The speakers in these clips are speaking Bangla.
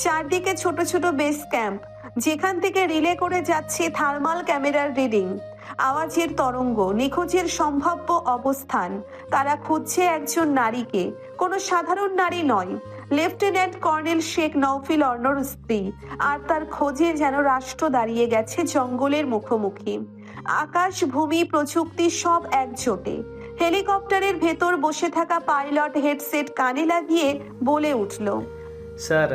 চারদিকে ছোট ছোট বেস ক্যাম্প, যেখান থেকে রিলে করে যাচ্ছে থার্মাল ক্যামেরার রিডিং, আওয়াজের তরঙ্গ, নিখোঁজের সম্ভাব্য অবস্থান। তারা খুঁজছে একজন নারীকে, কোনো সাধারণ নারী নয়, লেফটেন্যান্ট কর্নেল শেখ নওফিল অর্ণর স্ত্রী। আর তার খোঁজে যেন রাষ্ট্র দাঁড়িয়ে গেছে জঙ্গলের মুখোমুখি। আকাশ, ভূমি, প্রযুক্তি সব একজোটে। হেলিকপ্টারের ভেতর বসে থাকা পাইলট হেডসেট কানে লাগিয়ে বলে উঠল, sir,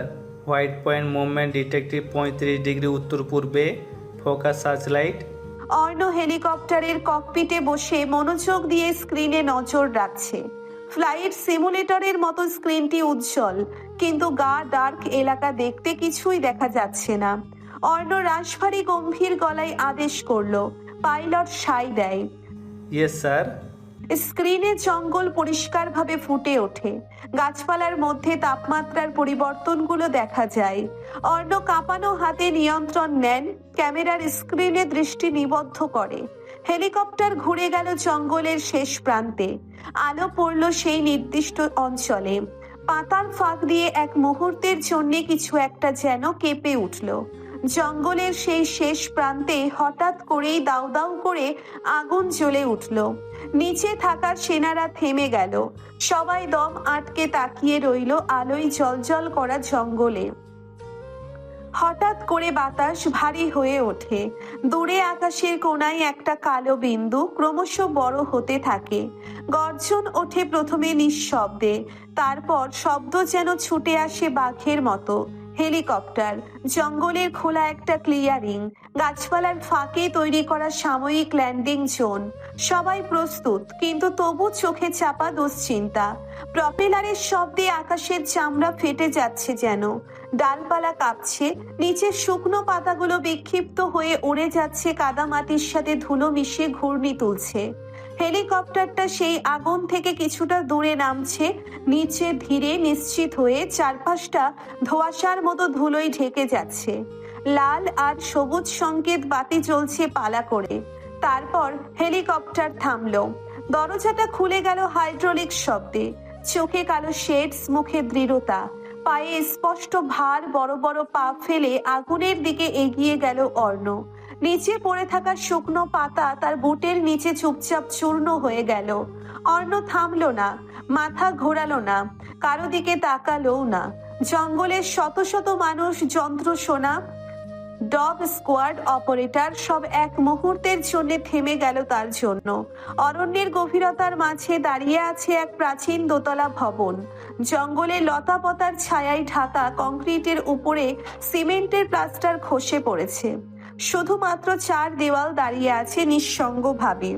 white point movement detective 35 degree উত্তর পূর্বে, ফোকাস সার্চলাইট। অর্ণ হেলিকপ্টারের ককপিটে বসে মনোযোগ দিয়ে স্ক্রিনে নজর রাখছে। ফ্লাইট সিমুলেটরের মতো স্ক্রিনটি উজ্জ্বল, কিন্তু গা ডার্ক এলাকা দেখতে কিছুই দেখা যাচ্ছে না। অর্ণ রাশভারী গম্ভীর গলায় আদেশ করলো। পাইলট সাই দেয়। Yes sir. স্ক্রিনে জঙ্গল পরিষ্কারভাবে ফুটে ওঠে। গাছপালার মধ্যে তাপমাত্রার পরিবর্তনগুলো দেখা যায়। অর্ণ কাঁপানো হাতে নিয়ন্ত্রণ নেন, ক্যামেরার স্ক্রিনে দৃষ্টি নিবদ্ধ করে। হেলিকপ্টার ঘুরে গেল জঙ্গলের শেষ প্রান্তে। আলো পড়ল সেই নির্দিষ্ট অঞ্চলে। পাতার ফাঁক দিয়ে এক মুহূর্তের জন্য কিছু একটা যেন কেঁপে উঠল। জঙ্গলের সেই শেষ প্রান্তে হঠাৎ করেই দাউ দাউ করে আগুন জ্বলে উঠল। নিচে থাকা সেনারা থেমে গেল। সবাই দম আটকে তাকিয়ে রইল আলোয় জলজল করা জঙ্গলে। হঠাৎ করে বাতাস ভারী হয়ে ওঠে। দূরে আকাশের কোণায় একটা কালো বিন্দু ক্রমশ বড় হতে থাকে। গর্জন ওঠে প্রথমে নিঃশব্দে, তারপর শব্দ যেন ছুটে আসে বাঘের মতো। হেলিকপ্টার, জঙ্গলের খোলা একটা ক্লিয়ারিং, গাছপালার ফাঁকে তৈরি করা সাময়িক ল্যান্ডিং জোন। সবাই প্রস্তুত, কিন্তু তবু চোখে চাপা দুশ্চিন্তা। প্রপেলারের শব্দে আকাশের চামড়া ফেটে যাচ্ছে যেন। ডালপালা কাঁপছে, নিচের শুকনো পাতাগুলো বিক্ষিপ্ত হয়ে উড়ে যাচ্ছে, কাদামাটির সাথে ধুলো মিশিয়ে ঘূর্ণি তুলছে। হেলিকপ্টারটা সেই আগুন থেকে কিছুটা দূরে নামছে, নিচে ধীরে নিশ্চিত হয়ে। চারপাশটা ধোঁয়াশার মতো ধুলোয় ঢেকে যাচ্ছে। লাল আর সবুজ সংকেত বাতি জ্বলছে পালা করে। তারপর হেলিকপ্টার থামলো। দরজাটা খুলে গেল হাইড্রোলিক শব্দে। চোখে কালো শেডস, মুখে দৃঢ়তা, পায়ে স্পষ্ট ভার। বড় বড় পা ফেলে আগুনের দিকে এগিয়ে গেল অর্ণ। নিচে পড়ে থাকা শুকনো পাতা তার বুটের নিচে চুপচাপ চূর্ণ হয়ে গেল। অর্ণ থামলো না, মাথা ঘোরালো না, কারো দিকে তাকালোও না। জঙ্গলের শত শত মানুষ, যন্ত্র, সোনা, ডগ স্কোয়াড, অপারেটর সব এক মুহূর্তের জন্য থেমে গেল তার জন্য। অরণ্যের গভীরতার মাঝে দাঁড়িয়ে আছে এক প্রাচীন দোতলা ভবন। জঙ্গলে লতা পাতার ছায়ায় ঢাকা, কংক্রিটের উপরে সিমেন্টের প্লাস্টার খসে পড়েছে। শুধুমাত্র চার দেওয়াল দাঁড়িয়ে আছে নিঃসঙ্গভাবে।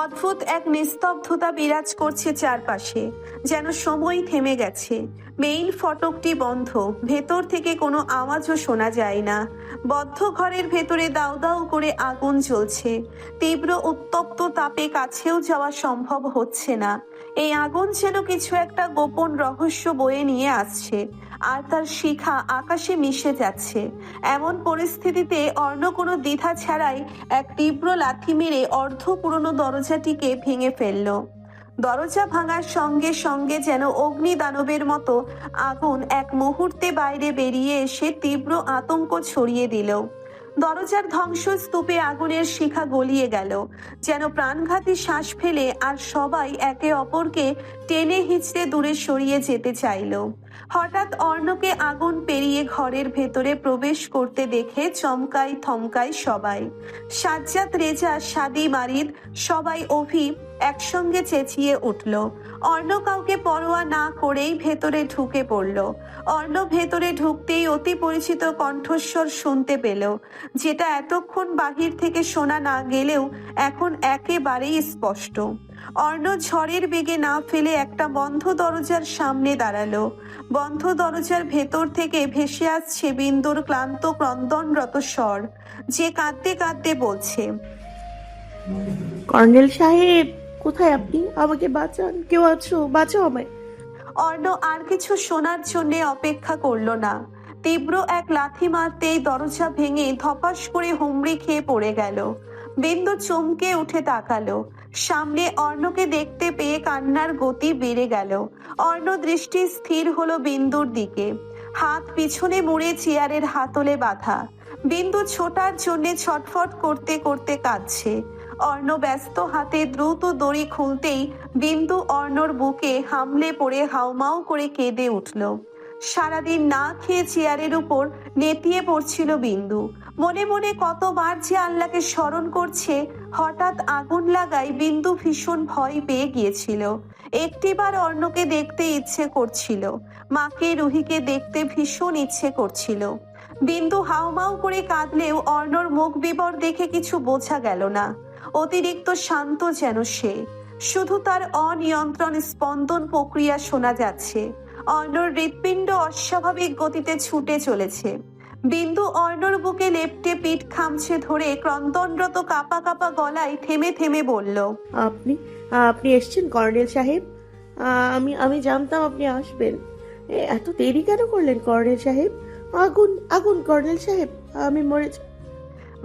অদ্ভুত এক নিস্তব্ধতা বিরাজ করছে চারপাশে, যেন সময় থেমে গেছে। মেইন ফটকটি বন্ধ, ভেতর থেকে কোনো আওয়াজও শোনা যায় না। বদ্ধ ঘরের ভেতরে দাউ দাউ করে আগুন জ্বলছে। তীব্র উত্তপ্ত তাপে কাছেও যাওয়া সম্ভব হচ্ছে না। এই আগুন যেন কিছু একটা গোপন রহস্য বয়ে নিয়ে আসছে, আর তার শিখা আকাশে মিশে যাচ্ছে। এমন পরিস্থিতিতে অর্ণ কোনো দ্বিধা ছাড়াই এক তীব্র লাথি মেরে অর্ধ পুরনো দরজাটিকে ভেঙে ফেলল। দরজা ভাঙার সঙ্গে সঙ্গে যেন অগ্নি দানবের মতো আগুন এক মুহূর্তে বাইরে বেরিয়ে এসে তীব্র আতঙ্ক ছড়িয়ে দিল। দরজার ধ্বংসস্তূপে আগুনের শিখা গলিয়ে গেল, যেন প্রাণঘাতী শ্বাস ফেলে। আর সবাই একে অপরকে টেনে হিঁচড়ে দূরে সরিয়ে যেতে চাইল। হঠাৎ অর্ণকে আগুন পেরিয়ে ঘরের ভেতরে প্রবেশ করতে দেখে চমকাই থমকাই সবাই। সাজ্জাদ, রেজা, সাদি, মারিদ সবাই অভি একসঙ্গে চেঁচিয়ে উঠল। অর্ণ কাউকে পরোয়া না করেই ভেতরে ঢুকে পড়ল। অর্ণ ভেতরে ঢুকতেই অতি পরিচিত কণ্ঠস্বর শুনতে পেল, যেটা এতক্ষণ বাহির থেকে শোনা না গেলেও এখন একেবারেই স্পষ্ট। অর্ণ ঝড়ের বেগে না ফেলে একটা বন্ধ দরজার সামনে দাঁড়ালো। বন্ধ দরজার ভেতর থেকে ভেসে আসছে বিন্দুর ক্লান্ত ক্রন্দনরত স্বর, যে কাঁদতে কাঁদতে বলছে, কর্নেল সাহেব, কোথায় আপনি? আমাকে বাঁচান, কেউ আছো? বাঁচাও আমায়। অর্ণ আর কিছু শোনার জন্য অপেক্ষা করলো না। তীব্র এক লাথি মারতেই দরজা ভেঙে ধপাস করে হুমড়ি খেয়ে পড়ে গেল। বিন্দু চমকে উঠে তাকালো। সামনে অর্ণকে দেখতে পেয়ে কান্নার গতি বেড়ে গেল। অর্ণ দৃষ্টি স্থির হলো বিন্দুর দিকে। হাত পিছনে মুড়ে চেয়ারের হাতলে বাঁধা। বিন্দু ছোটার জন্য ছটফট করতে করতে কাঁদছে। অর্ণ ব্যস্ত হাতে দ্রুত দড়ি খুলতেই বিন্দু অর্ণর বুকে হামলে পড়ে হাউমাউ করে কেঁদে উঠল। সারাদিন না খেয়ে চেয়ারের উপর নেতিয়ে পড়ছিল বিন্দু। মনে মনে কতবার যে আল্লাহকে স্মরণ করছে। হঠাৎ আগুন লাগায় বিন্দু ভীষণ ভয় পেয়ে গিয়েছিল। একটিবার অর্ণকে দেখতে ইচ্ছে করছিল, মাকে রুহিকে দেখতে ভীষণ ইচ্ছে করছিল। বিন্দু হাউমাউ করে কাঁদলেও অর্ণর মুখ বিবর দেখে কিছু বোঝা গেল না। অতিরিক্ত শান্ত যেন সে, শুধু তার অনিয়ন্ত্রণ স্পন্দন প্রক্রিয়া শোনা যাচ্ছে। অর্ণর হৃৎপিণ্ড অস্বাভাবিক গতিতে ছুটে চলেছে। বিন্দু অর্ণর বুকে লেপ্টে পিঠ খামছে ধরে ক্রন্দনরত কাপা কাপা গলায় থেমে থেমে বলল, আপনি আপনি এসছেন কর্নেল সাহেব? আমি জানতাম আপনি আসবেন। এত দেরি কেন করলেন কর্নেল সাহেব? আগুন আগুন কর্নেল সাহেব, আমি মরে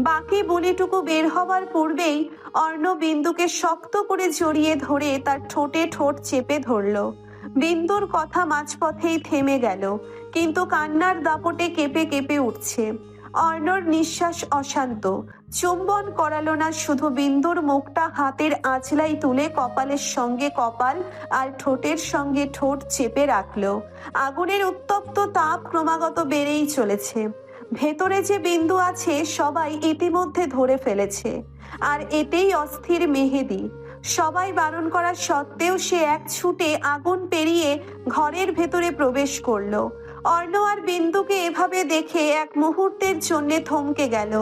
বাকি বলিটুকু বের হবার পূর্বেই অর্ণ বিন্দুকে শক্ত করে জড়িয়ে ধরে তার ঠোঁটে ঠোঁট চেপে ধরল। বিন্দুর কথা মাঝপথেই থেমে গেল, কিন্তু কান্নার দাপটে কেঁপে কেঁপে উঠছে। অর্ণর নিঃশ্বাস অশান্ত। চুম্বন করালো না, শুধু বিন্দুর মুখটা হাতের আঁচলাই তুলে কপালের সঙ্গে কপাল আর ঠোঁটের সঙ্গে ঠোঁট চেপে রাখলো। আগুনের উত্তপ্ত তাপ ক্রমাগত বেড়েই চলেছে। ভেতরে যে বিন্দু আছে সবাই ইতিমধ্যে ধরে ফেলেছে, আর এতেই অস্থির মেহেদি। সবাই বারণ করা সত্ত্বেও সে এক ছুটে আগুন পেরিয়ে ঘরের ভেতরে প্রবেশ করলো। অর্ণ আর বিন্দুকে এভাবে দেখে এক মুহূর্তের জন্য থমকে গেল।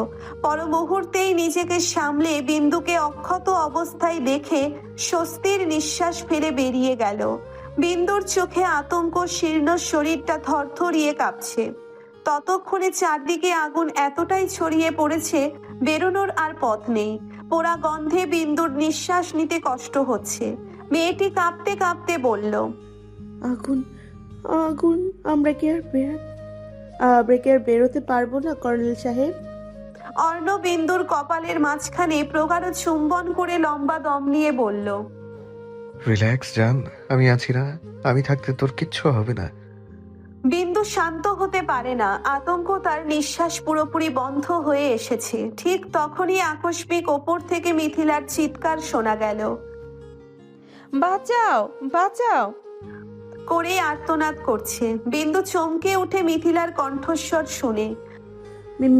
পর মুহূর্তেই নিজেকে সামলে বিন্দুকে অক্ষত অবস্থায় দেখে স্বস্তির নিঃশ্বাস ফেলে বেরিয়ে গেল। বিন্দুর চোখে আতঙ্ক, শীর্ণ শরীরটা থরথরিয়ে কাঁপছে। ততক্ষণে চারদিকে আগুন এতটাই ছড়িয়ে পড়েছে, বেরোনোর আর পথ নেই। পোড়া গন্ধে বিন্দুর নিঃশ্বাস নিতে কষ্ট হচ্ছে। মেয়েটি কাঁপতে কাঁপতে বলল, আগুন আগুন, আমরা কি আর বেরোতে পারবো না কর্নেল সাহেব? অর্ণ বিন্দুর কপালের মাঝখানে প্রগাঢ় চুম্বন করে লম্বা দম নিয়ে বলল, রিল্যাক্স জান, আমি আছি না? আমি থাকতে তোর কিচ্ছু হবে না। বিন্দু শান্ত হতে পারে না। আতঙ্ক তার নিঃশ্বাস পুরোপুরি বন্ধ হয়ে এসেছে। ঠিক তখনই আকস্মিক ওপর থেকে মিথিলার চিৎকার শোনা গেল। বাঁচাও বাঁচাও করে আর্তনাদ করছে। বিন্দু চমকে উঠে মিথিলার কণ্ঠস্বর শুনে।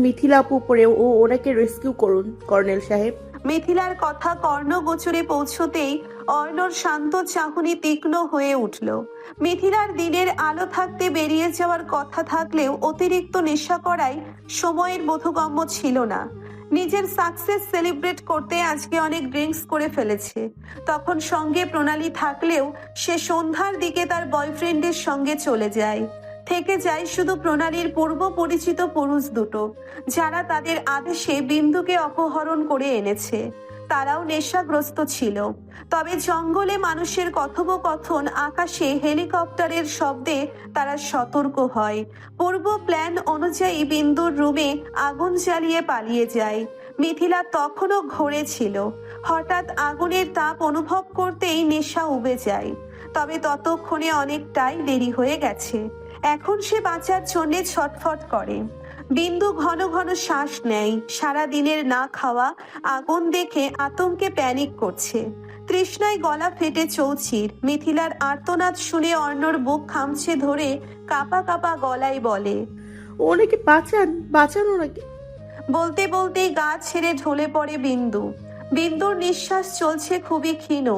মিথিলা আপু পড়ে, ওনাকে রেস্কিউ করুন কর্নেল সাহেব। মিথিলার কথা কর্ণগোচরে পৌঁছতেই অর্ণর শান্ত চাহনি তীক্ষ্ণ হয়ে উঠল। মিথিলার দিনের আলো থাকতে বেরিয়ে যাওয়ার কথা থাকলেও অতিরিক্ত নেশা করায় সময়ের বোধগম্য ছিল না। নিজের সাকসেস সেলিব্রেট করতে আজকে অনেক ড্রিঙ্কস করে ফেলেছে। তখন সঙ্গে প্রণালী থাকলেও সে সন্ধ্যার দিকে তার বয়ফ্রেন্ডের সঙ্গে চলে যায়। থেকে যায় শুধু প্রণালীর পূর্ব পরিচিত পুরুষ দুটো, যারা তাদের আদেশে বিন্দুকে অপহরণ করে এনেছে। তারাও নেশাগ্রস্ত ছিল। তবে জঙ্গলে মানুষের কথোপকথন, আকাশে হেলিকপ্টারের শব্দে তারা সতর্ক হয়। পূর্ব প্ল্যান অনুযায়ী বিন্দুর রুমে আগুন জ্বালিয়ে পালিয়ে যায়। মিথিলা তখনও ঘরে ছিল। হঠাৎ আগুনের তাপ অনুভব করতেই নেশা উবে যায়। তবে ততক্ষণে অনেকটাই দেরি হয়ে গেছে। এখন সে বাঁচার জন্য ছটফট করে। বিন্দু ঘন ঘন শ্বাস নেয়। সারা দিনের না খাওয়া, আগুন দেখে আতঙ্কে প্যানিক করছে। তৃষ্ণায় গলা ফেটে চৌচির। মিথিলার আর্তনাদ শুনে অর্ণর বুক খামছে ধরে কাপা কাপা গলায় বলে, ওনাকে বাঁচান, বাঁচান ওনাকে। বলতে বলতেই গা ছেড়ে ঢলে পড়ে বিন্দু। বিন্দুর নিঃশ্বাস চলছে খুবই ক্ষীণ।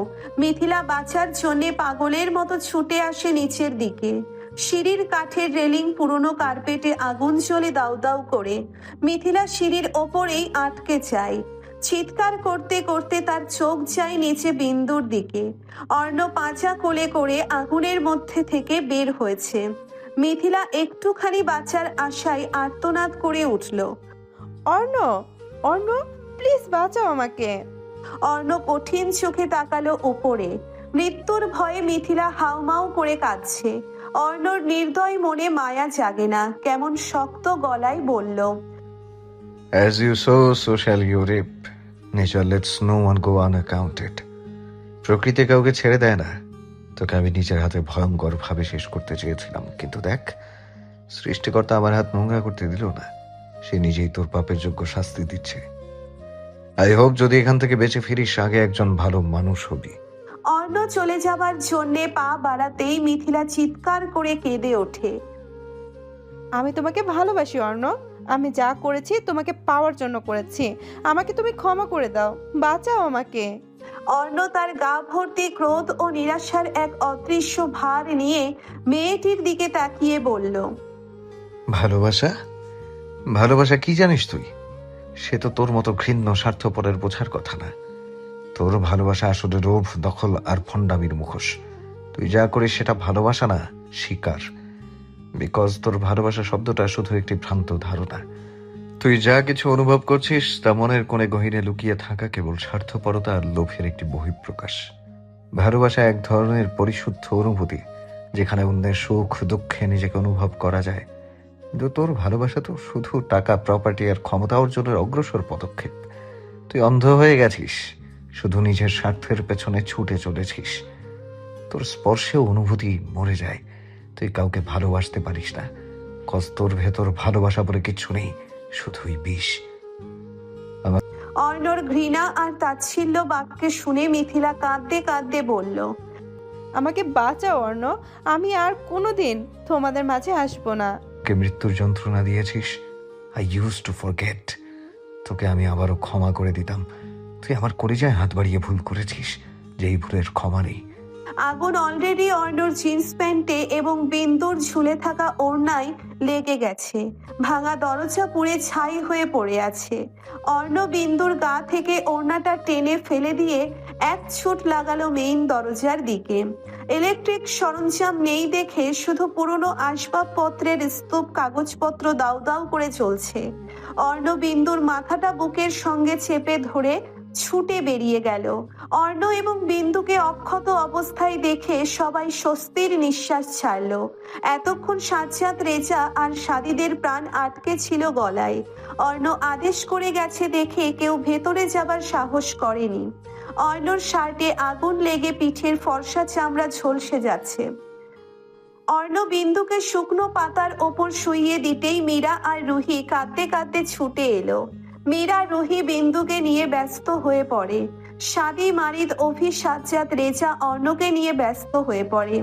মিথিলা বাঁচার জন্য পাগলের মতো ছুটে আসে নিচের দিকে। সিঁড়ির কাঠের রেলিং, পুরনো কার্পেটে আগুন জ্বলে দাউ দাউ করে। মিথিলা সিঁড়ির ওপরেই আটকে যায়। চিৎকার করতে করতে তার চোখ যায় নিচে বিন্দুর দিকে। অর্ণ পাঁচা কোলে করে আগুনের মধ্যে থেকে বের হয়েছে। মিথিলা একটুখানি বাঁচার আশায় আর্তনাদ করে উঠল, অর্ণ অর্ণ প্লিজ বাঁচাও আমাকে। অর্ণ কঠিন চোখে তাকালো উপরে। মৃত্যুর ভয়ে মিথিলা হাউমাউ করে কাঁদছে। অর্ণর নির্দয় মনে মায়া জাগে না। কেমন শক্ত গলায় বলল, As you sow, so shall you reap. Nature lets no one go unaccounted. প্রকৃতি কাউকে ছেড়ে দেয় না। তোকে আমি নিজের হাতে ভয়ঙ্কর ভাবে শেষ করতে চেয়েছিলাম, কিন্তু দেখ সৃষ্টিকর্তা আমার হাত নোংরা করতে দিল না, সে নিজেই তোর পাপের যোগ্য শাস্তি দিচ্ছে। আই হোপ যদি এখান থেকে বেঁচে ফিরিস আগে একজন ভালো মানুষ হবি। অর্ণ চলে যাবার জন্যে পা বাড়াতেই মিথিলা চিৎকার করে কেঁদে ওঠে। আমি তোমাকে ভালোবাসি অর্ণ। আমি যা করেছি তোমাকে পাওয়ার জন্য করেছি। আমাকে তুমি ক্ষমা করে দাও, বাঁচাও আমাকে। অর্ণ তার গা ভর্তি ক্রোধ ও নিরাশার এক অদৃশ্য ভার নিয়ে মেয়েটির দিকে তাকিয়ে বলল, ভালোবাসা? ভালোবাসা কি জানিস তুই? সে তো তোর মতো ঘৃণ্য স্বার্থপরের বোঝার কথা না। তোর ভালোবাসা আসলে লোভ, দখল আর ফন্ডামির মুখোশ। তুই যা করিস সেটা ভালোবাসা না, শিকার। বিকজ তোর ভালোবাসা শব্দটা শুধু একটি ভ্রান্ত ধারণা। তুই যা কিছু অনুভব করছিস তা মনের কোণে গহীনে লুকিয়ে থাকা কেবল স্বার্থপরতা আর লোভের একটি বহিঃপ্রকাশ। ভালোবাসা এক ধরনের পরিশুদ্ধ অনুভূতি, যেখানে অন্যের সুখ দুঃখে নিজেকে অনুভব করা যায়। কিন্তু তোর ভালোবাসা তো শুধু টাকা, প্রপার্টি আর ক্ষমতা অর্জনের অগ্রসর পদক্ষেপ। তুই অন্ধ হয়ে গেছিস, শুধু নিজের স্বার্থের পেছনে ছুটে চলেছিস। তোর স্পর্শেও অনুভূতি মরে যায়। তুই কাউকে ভালোবাসতে পারিস না, কজ তোর ভেতর ভালোবাসা বলে কিচ্ছু নেই, শুধুই বিষ। অর্ণর ঘৃণা আর তাচ্ছিল্য বাক্যে শুনে মিথিলা কাঁদতে কাঁদতে বলল, আমাকে বাঁচাও অর্ণ। আমি আর কোনোদিন তোমাদের মাঝে আসবো না। তোকে মৃত্যুর যন্ত্রণা দিয়েছিস, আই ইউজ টু ফরগেট। তোকে আমি আবারও ক্ষমা করে দিতাম। তুই আমার কলিজায় হাত বাড়িয়ে ভুল করেছিস, যেই ভুলের ক্ষমা নেই। আগুন অলরেডি অর্ণর জিন্স প্যান্টে এবং বিন্দুর ঝুলে থাকা ওড়নায় লেগে গেছে। ভাঙা দরজা পুড়ে ছাই হয়ে পড়ে আছে। অর্ণ বিন্দুর গা থেকে ওড়নাটা টেনে ফেলে দিয়ে এক ছুট লাগালো মেইন দরজার দিকে। ইলেকট্রিক সরঞ্জাম নেই দেখে শুধু পুরনো আসবাবপত্রের স্তূপ, কাগজপত্র দাউ দাউ করে চলছে। অর্ণ বিন্দুর মাথাটা বুকের সঙ্গে চেপে ধরে ছুটে বেরিয়ে গেল। অর্ণ এবং বিন্দুকে অক্ষত অবস্থায় দেখে সবাই স্বস্তির নিঃশ্বাস ছাড়ল। এতক্ষণ সাজ্জাদ, রেজা আর সাদিদের প্রাণ আটকে ছিল গলায়। অর্ণ আদেশ করে গেছে দেখে কেউ ভেতরে যাবার সাহস করেনি। অর্ণর শার্টে আগুন লেগে পিঠের ফর্সা চামড়া ঝলসে যাচ্ছে। অর্ণ বিন্দুকে শুকনো পাতার ওপর শুইয়ে দিতেই মীরা আর রুহি কাঁদতে কাঁদতে ছুটে এলো। মীরা, রুহি বিন্দুকে নিয়ে ব্যস্ত হয়ে পড়ে। সাদি, মারিদ, অভি, সাজ্জাদ, রেজা অর্ণকে নিয়ে ব্যস্ত হয়ে পড়ে।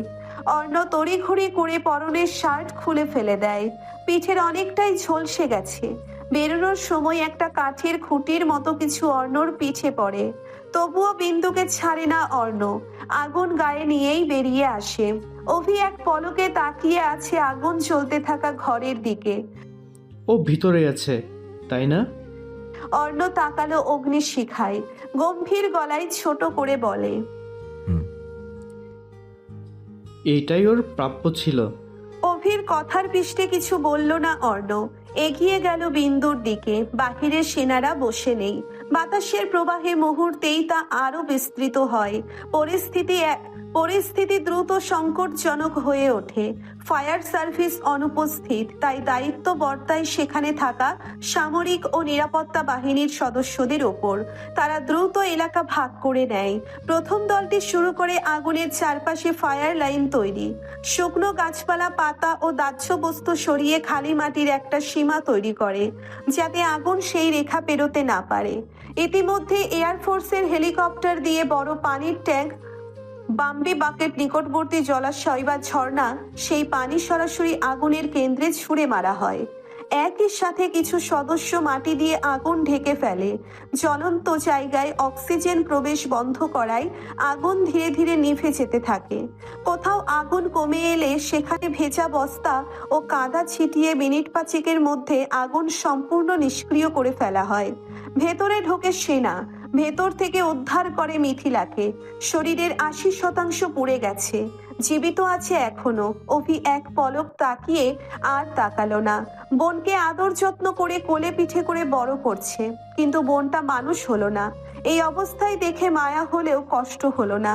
অর্ণ তড়িঘড়ি করে পরনের শার্ট খুলে ফেলে দেয়। পিঠের অনেকটাই ঝলসে গেছে। বেরোনোর সময় একটা কাঠের খুঁটির মতো কিছু অর্ণর পিঠে পড়ে। তবুও বিন্দুকে ছাড়ে না অর্ণ। আগুন গায়ে নিয়েই বেরিয়ে আসে। অভি এক পলকে তাকিয়ে আছে আগুন জ্বলতে থাকা ঘরের দিকে। ও ভিতরে আছে, তাই না? অর্ণ তাকালো অগ্নিশিখায়, গম্ভীর গলায় ছোট করে বলে, এইটাই ওর প্রাপ্য ছিল। অভির কথার পৃষ্ঠে কিছু বলল না অর্ণ। এগিয়ে গেল বিন্দুর দিকে। বাহিরে সেনারা বসে নেই। বাতাসের প্রবাহে মুহূর্তেই তা আরো বিস্তৃত হয়। পরিস্থিতি দ্রুত সংকটজনক হয়ে ওঠে। ফায়ার সার্ভিস অনুপস্থিত, তাই দায়িত্ব বর্তায় সেখানে থাকা সামরিক ও নিরাপত্তা বাহিনীর সদস্যদের ওপর। তারা দ্রুত এলাকা ভাগ করে নেয়। প্রথম দলটি শুরু করে আগুনের চারপাশে ফায়ার লাইন তৈরি। শুকনো গাছপালা, পাতা ও দাহ্য বস্তু সরিয়ে খালি মাটির একটা সীমা তৈরি করে, যাতে আগুন সেই রেখা পেরোতে না পারে। ইতিমধ্যে এয়ারফোর্সের হেলিকপ্টার দিয়ে বড় পানির ট্যাঙ্ক, বাম্বি বাকেট, নিকটবর্তী জলাশয় বা ঝর্ণা, সেই পানি সরাসরি আগুনের কেন্দ্রে ছুঁড়ে মারা হয়। একই সাথে কিছু সদস্য মাটি দিয়ে আগুন ঢেকে ফেলে। জ্বলন্ত জায়গায় অক্সিজেন প্রবেশ বন্ধ করায় আগুন ধীরে ধীরে নিভে যেতে থাকে। কোথাও আগুন কমে এলে সেখানে ভেজা বস্তা ও কাদা ছিটিয়ে মিনিট পাঁচেকের মধ্যে আগুন সম্পূর্ণ নিষ্ক্রিয় করে ফেলা হয়। ভেতরে ঢোকে সেনা। ভেতর থেকে উদ্ধার করে মিথিলাকে। শরীরের 80% পুড়ে গেছে, জীবিত আছে এখনো। অভি এক পলক তাকিয়ে আর তাকালো না। বোনকে আদর যত্ন করে কোলে পিঠে করে বড় করছে, কিন্তু বোনটা মানুষ হলো না। এই অবস্থায় দেখে মায়া হলেও কষ্ট হলো না।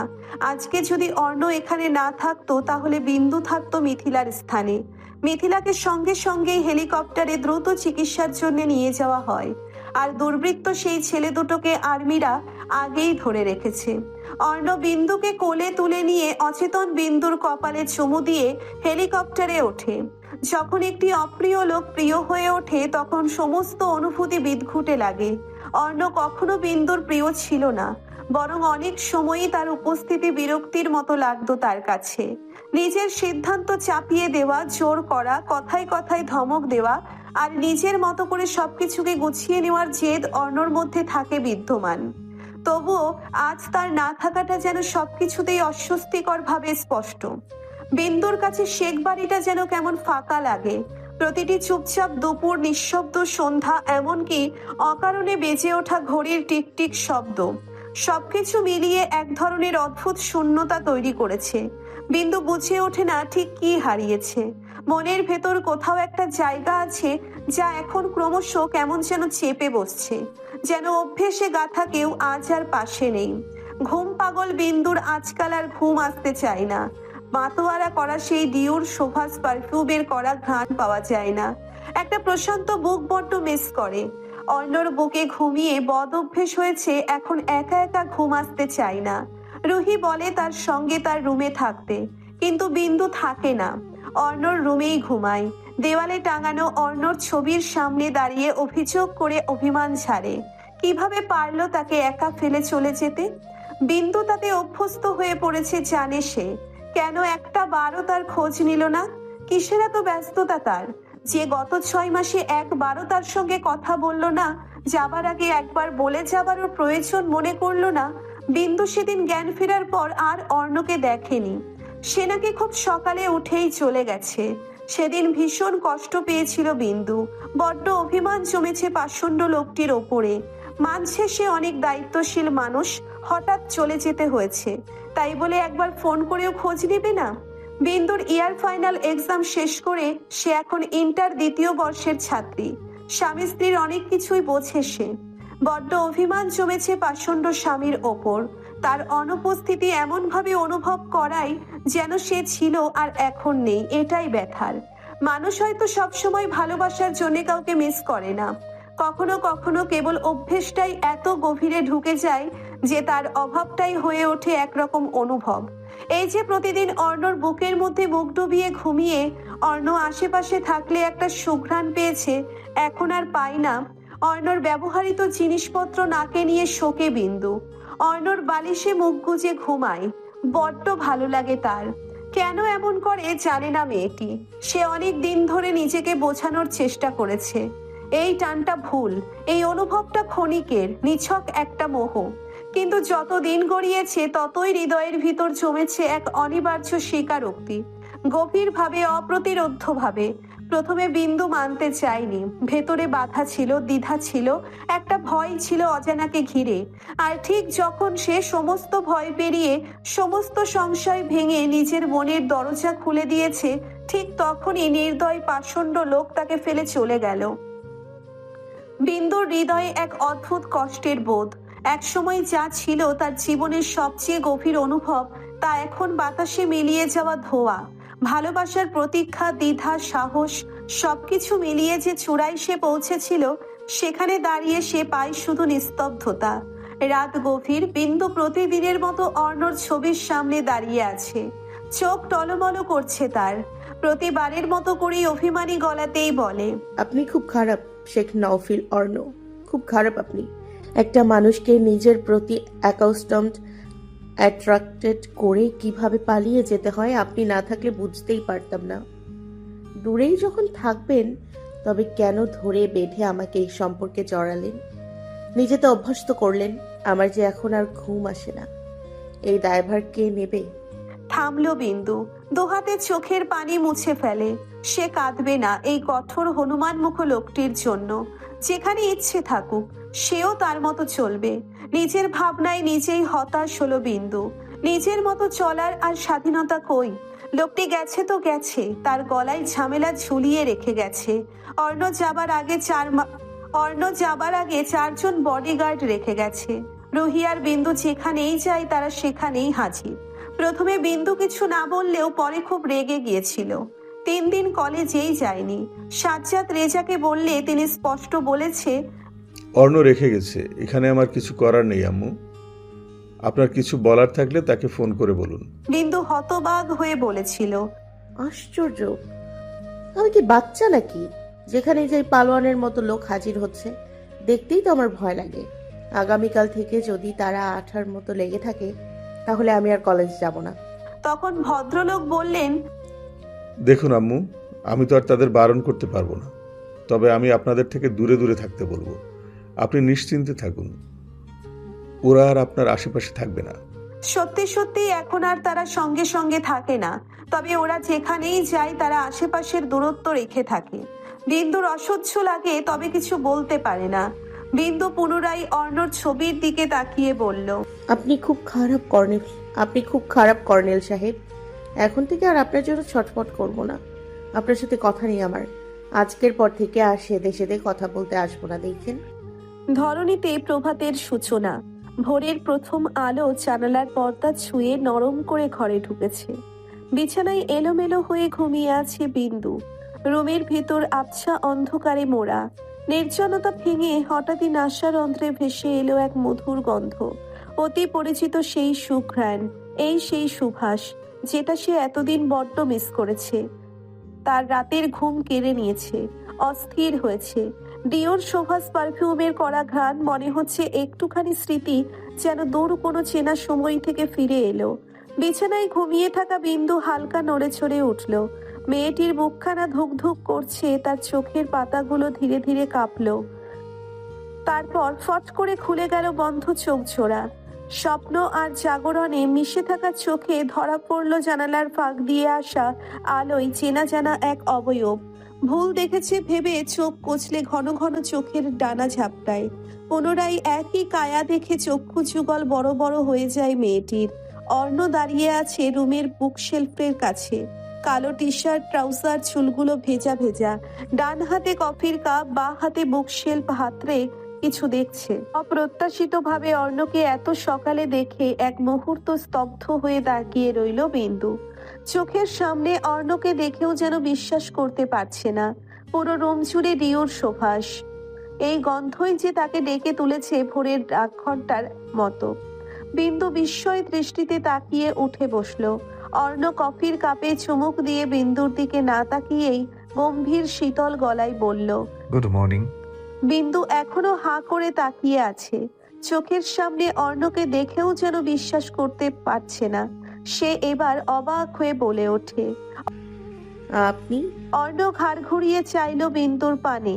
আজকে যদি অর্ণ এখানে না থাকতো, তাহলে বিন্দু থাকতো মিথিলার স্থানে। মিথিলাকে সঙ্গে সঙ্গেই হেলিকপ্টারে দ্রুত চিকিৎসার জন্য নিয়ে যাওয়া হয়। আর দুর্বৃত্ত সেই ছেলে দুটোকে আর্মিরা আগেই ধরে রেখেছে। অর্ণ বিন্দুকে কোলে তুলে নিয়ে অচেতন বিন্দুর কপালে চুমু দিয়ে হেলিকপ্টারে ওঠে। যখন একটি অপ্রিয় লোক প্রিয় হয়ে ওঠে তখন সমস্ত অনুভূতি বিদঘুটে লাগে। অর্ণ কখনো বিন্দুর প্রিয় ছিল না, বরং অনেক সময়ই তার উপস্থিতি বিরক্তির মতো লাগতো তার কাছে। নিজের সিদ্ধান্ত চাপিয়ে দেওয়া, জোর করা, কথায় কথায় ধমক দেওয়া আর নিজের মতো করে সবকিছুকে গুছিয়ে নেওয়ার জেদ অর্ণর মধ্যে থাকে বিদ্যমান। তবুও আজ তার না থাকাটা যেন সবকিছুতেই অস্বস্তিকর ভাবে স্পষ্ট। বিন্দুর কাছে শেখ বাড়িটা যেন কেমন ফাঁকা লাগে। প্রতিটি চুপচাপ দুপুর, নিঃশব্দ সন্ধ্যা, এমনকি অকারণে বেজে ওঠা ঘড়ির টিকটিক শব্দ, সবকিছু মিলিয়ে এক ধরনের অদ্ভুত শূন্যতা তৈরি করেছে। বিন্দু বুঝে ওঠে না ঠিক কি হারিয়েছে। মনের ভেতর কোথাও একটা জায়গা আছে যা এখন ক্রমশ কেমন যেন চেপে বসছে, যেন অভ্যেসে গাথা কেউ আজ আর পাশে নেই। ঘুম পাগল বিন্দুর আজকাল আর ঘুম আসতে চায় না। মাতোয়ারা করা সেই ডিউর শোভাস পারফিউমের করা ঘ্রাণ পাওয়া যায় না। একটা প্রশান্ত বুক বড্ড মিস করে। অর্ণর বুকে ঘুমিয়ে বদ অভ্যেস হয়েছে এখন একা একা ঘুম আসতে চায় না। রুহি বলে তার সঙ্গে তার রুমে থাকতে, কিন্তু বিন্দু থাকে না। অর্ণর রুমেই ঘুমায়। দেওয়ালে টাঙানো অর্ণর ছবির সামনে দাঁড়িয়ে অভিযোগ করে অভিমান ছাড়ে। কিভাবে পারলো তাকে একা ফেলে চলে যেতে? বিন্দু তাতে অভ্যস্ত হয়ে পড়েছে, জানে সে। কেন একটা বারও তার খোঁজ নিল না? কিসের এত ব্যস্ততা তার যে গত 6 মাসে একবারও তার সঙ্গে কথা বলল না? যাবার আগে একবার বলে যাবারও প্রয়োজন মনে করলো না? বিন্দু সেদিন জ্ঞান ফেরার পর আর অর্ণকে দেখেনি। সে নাকি খুব সকালে উঠেই চলে গেছে। সেদিন ভীষণ কষ্ট পেয়েছিল বিন্দু। বড্ড অভিমান জমেছে পাষণ্ড লোকটির ওপরে। মানছে সে অনেক দায়িত্বশীল মানুষ, হঠাৎ চলে যেতে হয়েছে, তাই বলে একবার ফোন করেও খোঁজ নেবে না? বিন্দুর ইয়ার ফাইনাল এক্সাম শেষ করে সে এখন ইন্টার 2য় বর্ষের ছাত্রী। স্বামী স্ত্রীর অনেক কিছুই বোঝে সে। বড্ড অভিমান জমেছে পাষণ্ড স্বামীর ওপর। তার অনুপস্থিতি এমন ভাবে অনুভব করায় যেন সে ছিল আর এখন নেই, এটাই ব্যথার। মানুষ হয়তো সবসময় ভালোবাসার জন্য কাউকে মিস করে না। কখনো কখনো কেবল অভ্যেসটাই এত গভীরে ঢুকে যায় যে তার অভাবটাই হয়ে ওঠে একরকম অনুভব। এই যে প্রতিদিন অর্ণর বুকের মধ্যে মুখ ডুবিয়ে ঘুমিয়ে অর্ণ আশেপাশে থাকলে একটা সুঘ্রাণ পেয়েছে, এখন আর পায় না। অর্ণর ব্যবহৃত জিনিসপত্র নাকে নিয়ে শোকে বিন্দু। অর্ণর বালিশে মুখ গুজে ঘুমায়। বড্ড ভালো লাগে তার। কেন এমন করে জানে না মেয়েটি। সে অনেক দিন ধরে নিজেকে বোঝানোর চেষ্টা করেছে এই টানটা ভুল, এই অনুভবটা ক্ষণিকের, নিছক একটা মোহ। কিন্তু যত দিন গড়িয়েছে ততই হৃদয়ের ভিতর জমেছে এক অনিবার্য স্বীকারোক্তি, গভীরভাবে, অপ্রতিরোধ্যভাবে। প্রথমে বিন্দু মানতে চায়নি। ভেতরে বাধা ছিল, দ্বিধা ছিল, একটা ভয় ছিল অজানাকে ঘিরে। আর ঠিক যখন সে সমস্ত ভয় পেরিয়ে, সমস্ত সংশয় ভেঙে নিজের মনের দরজা খুলে দিয়েছে, ঠিক তখনই নির্দয় পাষণ্ড লোক তাকে ফেলে চলে গেল। বিন্দুর হৃদয়ে এক অদ্ভুত কষ্টের বোধ। একসময় যা ছিল তার জীবনের সবচেয়ে গভীর অনুভব, তা এখন বাতাসে মিলিয়ে যাওয়া ধোঁয়া। ভালোবাসার প্রতীক্ষা, দ্বিধা, সাহস, সবকিছু মিলিয়ে যে চূড়ায় সে পৌঁছেছিল, সেখানে দাঁড়িয়ে সে পায় শুধু নিস্তব্ধতা। রাত গভীর। বিন্দু প্রতিদিনের মতো অর্ণর ছবির সামনে দাঁড়িয়ে আছে। চোখ টলমলো করছে তার। প্রতিবারের মতো করেই অভিমানী গলাতেই বলে, আপনি খুব খারাপ শেখ নওফিল অর্ণ, খুব খারাপ আপনি। একটা মানুষকে নিজের প্রতি অ্যাট্রাক্টেড করে কিভাবে পালিয়ে যেতে হয় আপনি না থাকলে বুঝতেই পারতাম না। দূরেই যখন থাকবেন তবে কেন ধরে বেঁধে আমাকে এই সম্পর্কে জড়ালেন? নিজেতে অভ্যস্ত করলেন। আমার যে এখন আর ঘুম আসে না। এই দায়ভার কে নেবে? থামলো বিন্দু। দুহাতে চোখের পানি মুছে ফেলে। সে কাঁদবে না এই কঠোর হনুমান মুখ লোকটির জন্য। যেখানে ইচ্ছে থাকুক, সেও তার মতো চলবে। নিজের ভাবনায় নিজেই হতাশ হলো বিন্দু। নিজের মতো চলার আর স্বাধীনতা কই? লোকটি গেছে তো গেছে, তার গলায় ঝামেলা ঝুলিয়ে রেখে গেছে। অর্ণ যাবার আগে 4 জন বডিগার্ড রেখে গেছে। রুহি আর বিন্দু যেখানেই যায় তারা সেখানেই হাজির। প্রথমে বিন্দু কিছু না বললেও পরে খুব রেগে গিয়েছিল। 3 দিন কলেজেই যায়নি। সাজ্জাদ রেজাকে বললে তিনি স্পষ্ট বলেছে, অর্ণ রেখে গেছে, এখানে আমার কিছু করার নেই আম্মু। আপনার কিছু বলার থাকলে তাকে ফোন করে বলুন। বিন্দু হতবাক হয়ে বলেছিল, আশ্চর্য, আমি কি বাচ্চা নাকি যেখানে যে পালোয়ানের মতো লোক হাজির হচ্ছে? দেখতেই তো আমার ভয় লাগে। আগামীকাল থেকে যদি তারা আঠার মতো লেগে থাকে তাহলে আমি আর কলেজ যাব না। তখন ভদ্রলোক বললেন, দেখুন আম্মু, আমি তো আর তাদের বারণ করতে পারবো না, তবে আমি আপনাদের থেকে দূরে দূরে থাকতে বলবো। আপনি নিশ্চিন্তে থাকুন, ওরা আর আপনার আশেপাশে থাকবে না। সত্যি সত্যি এখন আর তারা সঙ্গে সঙ্গে থাকে না, তবে ওরা যেখানেই যায় তারা আশেপাশের দূরত্ব রেখে থাকে। বিন্দুর অসহ্য লাগে, তবে কিছু বলতে পারে না। বিন্দু পুনরায় অর্ণর ছবির দিকে তাকিয়ে বলল, আপনি খুব খারাপ কর্নেল সাহেব। এখন থেকে আর আপনার জন্য ছটফট করব না। আপনার সাথে কথা নেই আমার। আজকের পর থেকে আর সেদে সেদে কথা বলতে আসবো না। দেখেন, ধরণীতে প্রভাতের সূচনা। ভোরের প্রথম আলো জানালার পর্দা ছুঁয়ে নরম করে ঘরে ঢুকেছে। বিছানায় এলোমেলো হয়ে ঘুমিয়ে আছে বিন্দু। রুমের ভেতর আবছা অন্ধকারে মোড়া। নির্জনতা ভেঙে হঠাৎই নাসারন্ধ্রে ভেসে এলো এক মধুর গন্ধ। অতি পরিচিত সেই সুঘ্রাণ, এই সেই সুভাষ, যেটা সে এতদিন বড্ড মিস করেছে। তার রাতের ঘুম কেড়ে নিয়েছে, অস্থির হয়েছে। ডিওর শোভাস পারফিউমের করা ঘ্রাণ, মনে হচ্ছে একটুখানি স্মৃতি যেন দূর কোনো চেনা সময় থেকে ফিরে এলো। বিছানায় ঘুমিয়ে থাকা বিন্দু হালকা নড়ে চড়ে উঠল। মেয়েটির মুখখানা ধুক ধুক করছে, তার চোখের পাতাগুলো ধীরে ধীরে কাঁপলো। তারপর ফট করে খুলে গেল বন্ধ চোখ জোড়া। স্বপ্ন আর জাগরণে মিশে থাকা চোখে ধরা পড়ল জানালার ফাঁক দিয়ে আসা আলোয় চেনা জানা এক অবয়ব। ভুল দেখেছে ভেবে চোখ কচলে ঘন ঘন চোখের ডানা ঝাপটায়। পুনরায় একই কায়া দেখে চক্ষু যুগল বড় বড় হয়ে যায় মেয়েটির। অর্ণ দাঁড়িয়ে আছে রুমের বুকশেলফের কাছে। কালো টি শার্ট, ট্রাউজার, চুলগুলো ভেজা ভেজা। ডান হাতে কফির কাপ, বাঁ হাতে বুকশেলফ হাতড়ে কিছু দেখছে। অপ্রত্যাশিতভাবে অর্ণকে এত সকালে দেখে এক মুহূর্ত স্তব্ধ হয়ে তাকিয়ে রইল বিন্দু। চোখের সামনে অর্ণকে দেখেও যেন বিশ্বাস করতে পারছে না। পুরো রুম জুড়ে ডিওর সুবাস। এই গন্ধই যে তাকে ডেকে তুলেছে ভোরের ডাক ঘন্টার মতো। বিন্দু বিস্ময় দৃষ্টিতে তাকিয়ে উঠে বসলো। অর্ণ কফির কাপে চুমুক দিয়ে বিন্দুর দিকে না তাকিয়েই গম্ভীর শীতল গলায় বলল, গুড মর্নিং। বিন্দু এখনো হাঁ করে তাকিয়ে আছে। চোখের সামনে অর্ণকে দেখেও যেন বিশ্বাস করতে পারছে না। সে এবার অবাক হয়ে বলে ওঠে, আপনি? অর্ণ ঘাড় ঘুরিয়ে চাইল বিন্দুর পানে।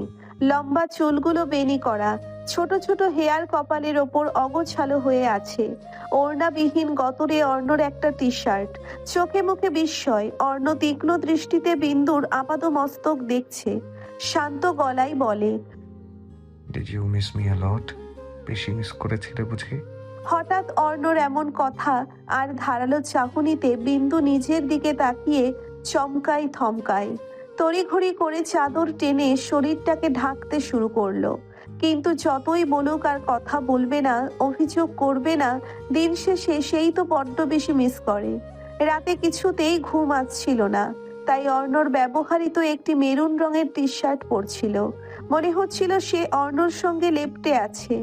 লম্বা চুলগুলো বেনি করা, ছোট ছোট হেয়ার কপালের ওপর অগোছালো হয়ে আছে। ওড়নাবিহীন গতরে অর্ণর একটা টি শার্ট। চোখে মুখে বিস্ময়। অর্ণ তীক্ষ্ণ দৃষ্টিতে বিন্দুর আপাদমস্তক দেখছে। শান্ত গলায় বলে, did you miss me a lot? বেশি মিস করেছিলে বুঝি? হঠাৎ অর্ণর এমন কথা আর ধারালো চাহনিতে বিন্দু নিজের দিকে তাকিয়ে চমকায় থমকায়। তড়িঘড়ি করে চাদর টেনে শরীরটাকে ঢাকতে শুরু করলো। কিন্তু যতই বলুক আর কথা বলবে না, অভিযোগ করবে না, দিন শেষে সেই তো বড্ড বেশি মিস করে। রাতে কিছুতেই ঘুম আসছিল না, তাই অর্ণর ব্যবহৃত একটি মেরুন রঙের টি শার্ট পরছিল। মনে হচ্ছিল সে অর্ণর সঙ্গে লেপ্টে আছে।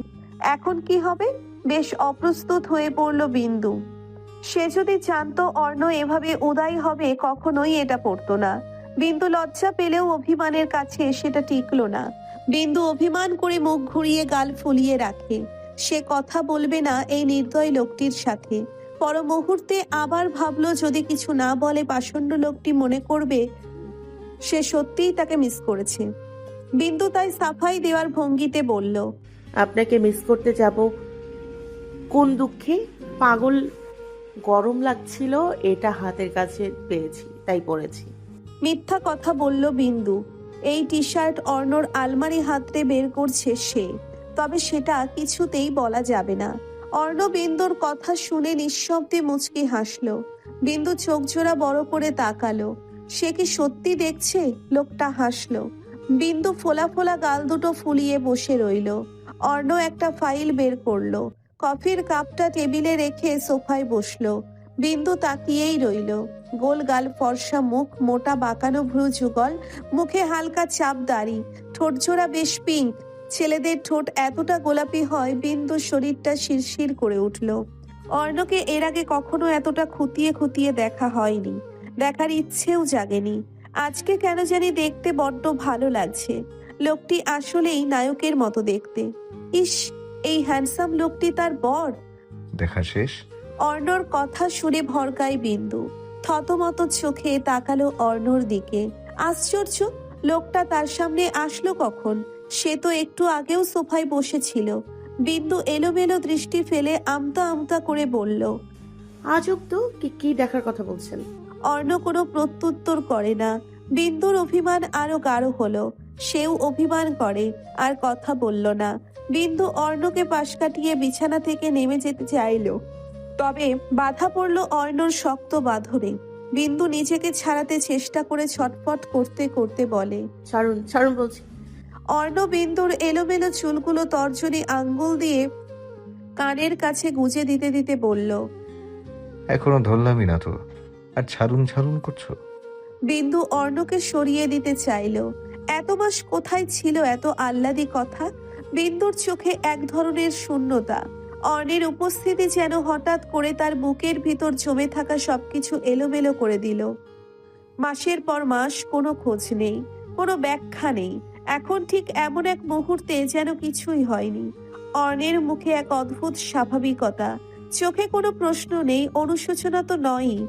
এখন কি হবে? বেশ অপ্রস্তুত হয়ে পড়ল বিন্দু। সে যদি জানতো অর্ণ এভাবে উদাই হবে, কখনোই এটা পড়তো না। বিন্দু লজ্জা পেলেও অভিমানের কাছে সেটা টিকলো না। বিন্দু অভিমান করে মুখ ঘুরিয়ে গাল ফুলিয়ে রাখে। সে কথা বলবে না এই নির্দয় লোকটির সাথে। পর মুহূর্তে আবার ভাবলো যদি কিছু না বলে পাষণ্ড লোকটি মনে করবে সে সত্যিই তাকে মিস করেছে। বিন্দু তাই সাফাই দেওয়ার ভঙ্গিতে বলল, আপনাকে মিস করতে যাব কোন দুঃখে? পাগল, গরম লাগছিল, এটা হাতের কাছে পেয়েছি তাই পরেছি। মিথ্যা কথা বলল বিন্দু। এই টি শার্ট অর্ণর আলমারি হাতড়ে বের করছে সে, তবে সেটা কিছুতেই বলা যাবে না। অর্ণ বিন্দুর কথা শুনে নিঃশব্দে মুচকি হাসলো। বিন্দু চোখ জোড়া বড় করে তাকালো। সে কি সত্যি দেখছে? লোকটা হাসলো। বিন্দু ফোলা ফোলা গাল দুটো ফুলিয়ে বসে রইল। অর্ণ একটা ফাইল বের করলো। কফির কাপটা টেবিলে রেখে সোফায় বসলো। বিন্দু তাকিয়েই রইল। গোল গাল, ফর্সা মুখ, মোটা বাঁকানো ভ্রু যুগল, মুখে হালকা চাপ দাড়ি, ঠোঁট জোড়া বেশ পিঙ্ক। ছেলেদের ঠোঁট এতটা গোলাপি হয়, বিন্দু শরীরটা শিরশির করে উঠল। অর্ণকে এর আগে কখনো এতটা খুঁটিয়ে খুঁটিয়ে দেখা হয়নি, দেখার ইচ্ছেও জাগেনি। আজকে কেন জানি দেখতে বড্ড ভালো লাগছে। লোকটি আসলেই নায়কের মতো দেখতে। ইস, এই হ্যান্ডসাম লোকটি তার বর। দেখা শেষ? অর্ণর কথা শুনে ভরকায় বিন্দু থতমত চোখে তাকালো অর্ণর দিকে। আশ্চর্য, লোকটা তার সামনে আসলো কখন? সে তো একটু আগেও সোফায় বসেছিল। বিন্দু এলোমেলো দৃষ্টি ফেলে আমতা আমতা করে বলল। আজব তো, কি কি দেখার কথা বলছেন? অর্ণ কোনো প্রত্যুত্তর করে না। বিন্দুর অভিমান আরো গাঢ় হলো। সেও অভিমান করে, আর কথা বলল না। বিন্দু অর্ণকে পাশ কাটিয়ে বিছানা থেকে নেমে যেতে চাইল, তবে বাধা পড়ল অর্ণর শক্ত বাঁধনে। বিন্দু নিজেকে ছাড়াতে চেষ্টা করে ছটফট করতে করতে বলে। ছাড়ুন ছাড়ুন বলছি। অর্ণ বিন্দুর এলোমেলো চুলগুলো তর্জনী আঙ্গুল দিয়ে কানের কাছে গুজে দিতে দিতে বলল। এখনো ধরলামই না তো, আর ছাড়ুন ছাড়ুন করছো? বিন্দু অর্ণকে সরিয়ে দিতে চাইল। এত মাস কোথায় ছিল এত আহ্লাদি কথা? বিন্দুর চোখে এক ধরনের শূন্যতা। অর্ণের উপস্থিতি যেন হঠাৎ করে তার বুকের ভিতর জমে থাকা সবকিছু এলোমেলো করে দিল। মাসের পর মাস কোনো খোঁজ নেই, কোনো ব্যাখ্যা নেই। এখন ঠিক এমন এক মুহূর্তে যেন কিছুই হয়নি। অর্ণের মুখে এক অদ্ভুত স্বাভাবিকতা, চোখে কোনো প্রশ্ন নেই, অনুশোচনা তো নয়ই।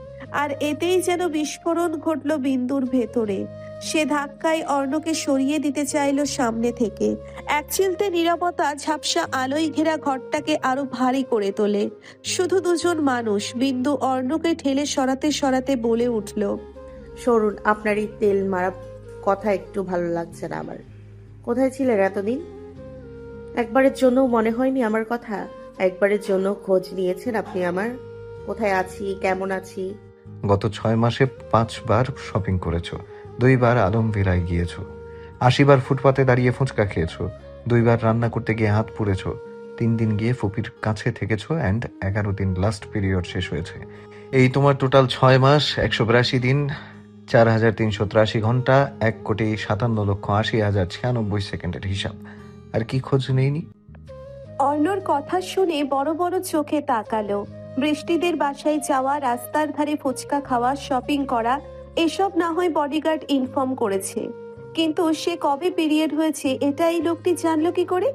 আর এতেই যেন বিস্ফোরণ ঘটল বিন্দুর ভেতরে। সে ধাক্কায় অর্ণকে সরিয়ে দিতে চাইল সামনে থেকে। এক চিলতে নীরবতা ঝাপসা আলোয় ঘেরা ঘরটাকে আরো ভারী করে তোলে। শুধু দুজন মানুষ। বিন্দু অর্ণকে ঠেলে সরাতে সরাতে বলে উঠল। সরুন, আপনার এই তেল মারা কথা একটু ভালো লাগছে না আমার। কোথায় ছিলেন এতদিন? একবারের জন্য মনে হয়নি আমার কথা? একবারের জন্য খোঁজ নিয়েছেন আপনি আমার? কোথায় আছি, কেমন আছি? গত 6 মাসে 5 বার শপিং করেছো, 2 বার আলমভিরায় গিয়েছো, 80 বার ফুটপাতে দাঁড়িয়ে ফুচকা খেয়েছো, 2 বার রান্না করতে গিয়ে হাত পুড়েছো, 3 দিন গিয়ে ফুপির কাছে থেকেছো, অ্যান্ড 11 দিন লাস্ট পিরিয়ড শেষ হয়েছে। এই তোমার টোটাল 6 মাস, 182 দিন, 4383 ঘন্টা, 1,57,80,096 সেকেন্ডের হিসাব। আর কি খোঁজ নেইনি? অর্ণর কথা শুনে বড় বড় চোখে তাকালো। বৃষ্টিদের বাসায় যাওয়া, রাস্তার ধারে ফুচকা খাওয়া, শপিং করা, এসব না হয় বডিগার্ড ইনফর্ম করেছে, কিন্তু সে কবে পিরিয়ড হয়েছে এটা এই লোকটি জানলো কি করে?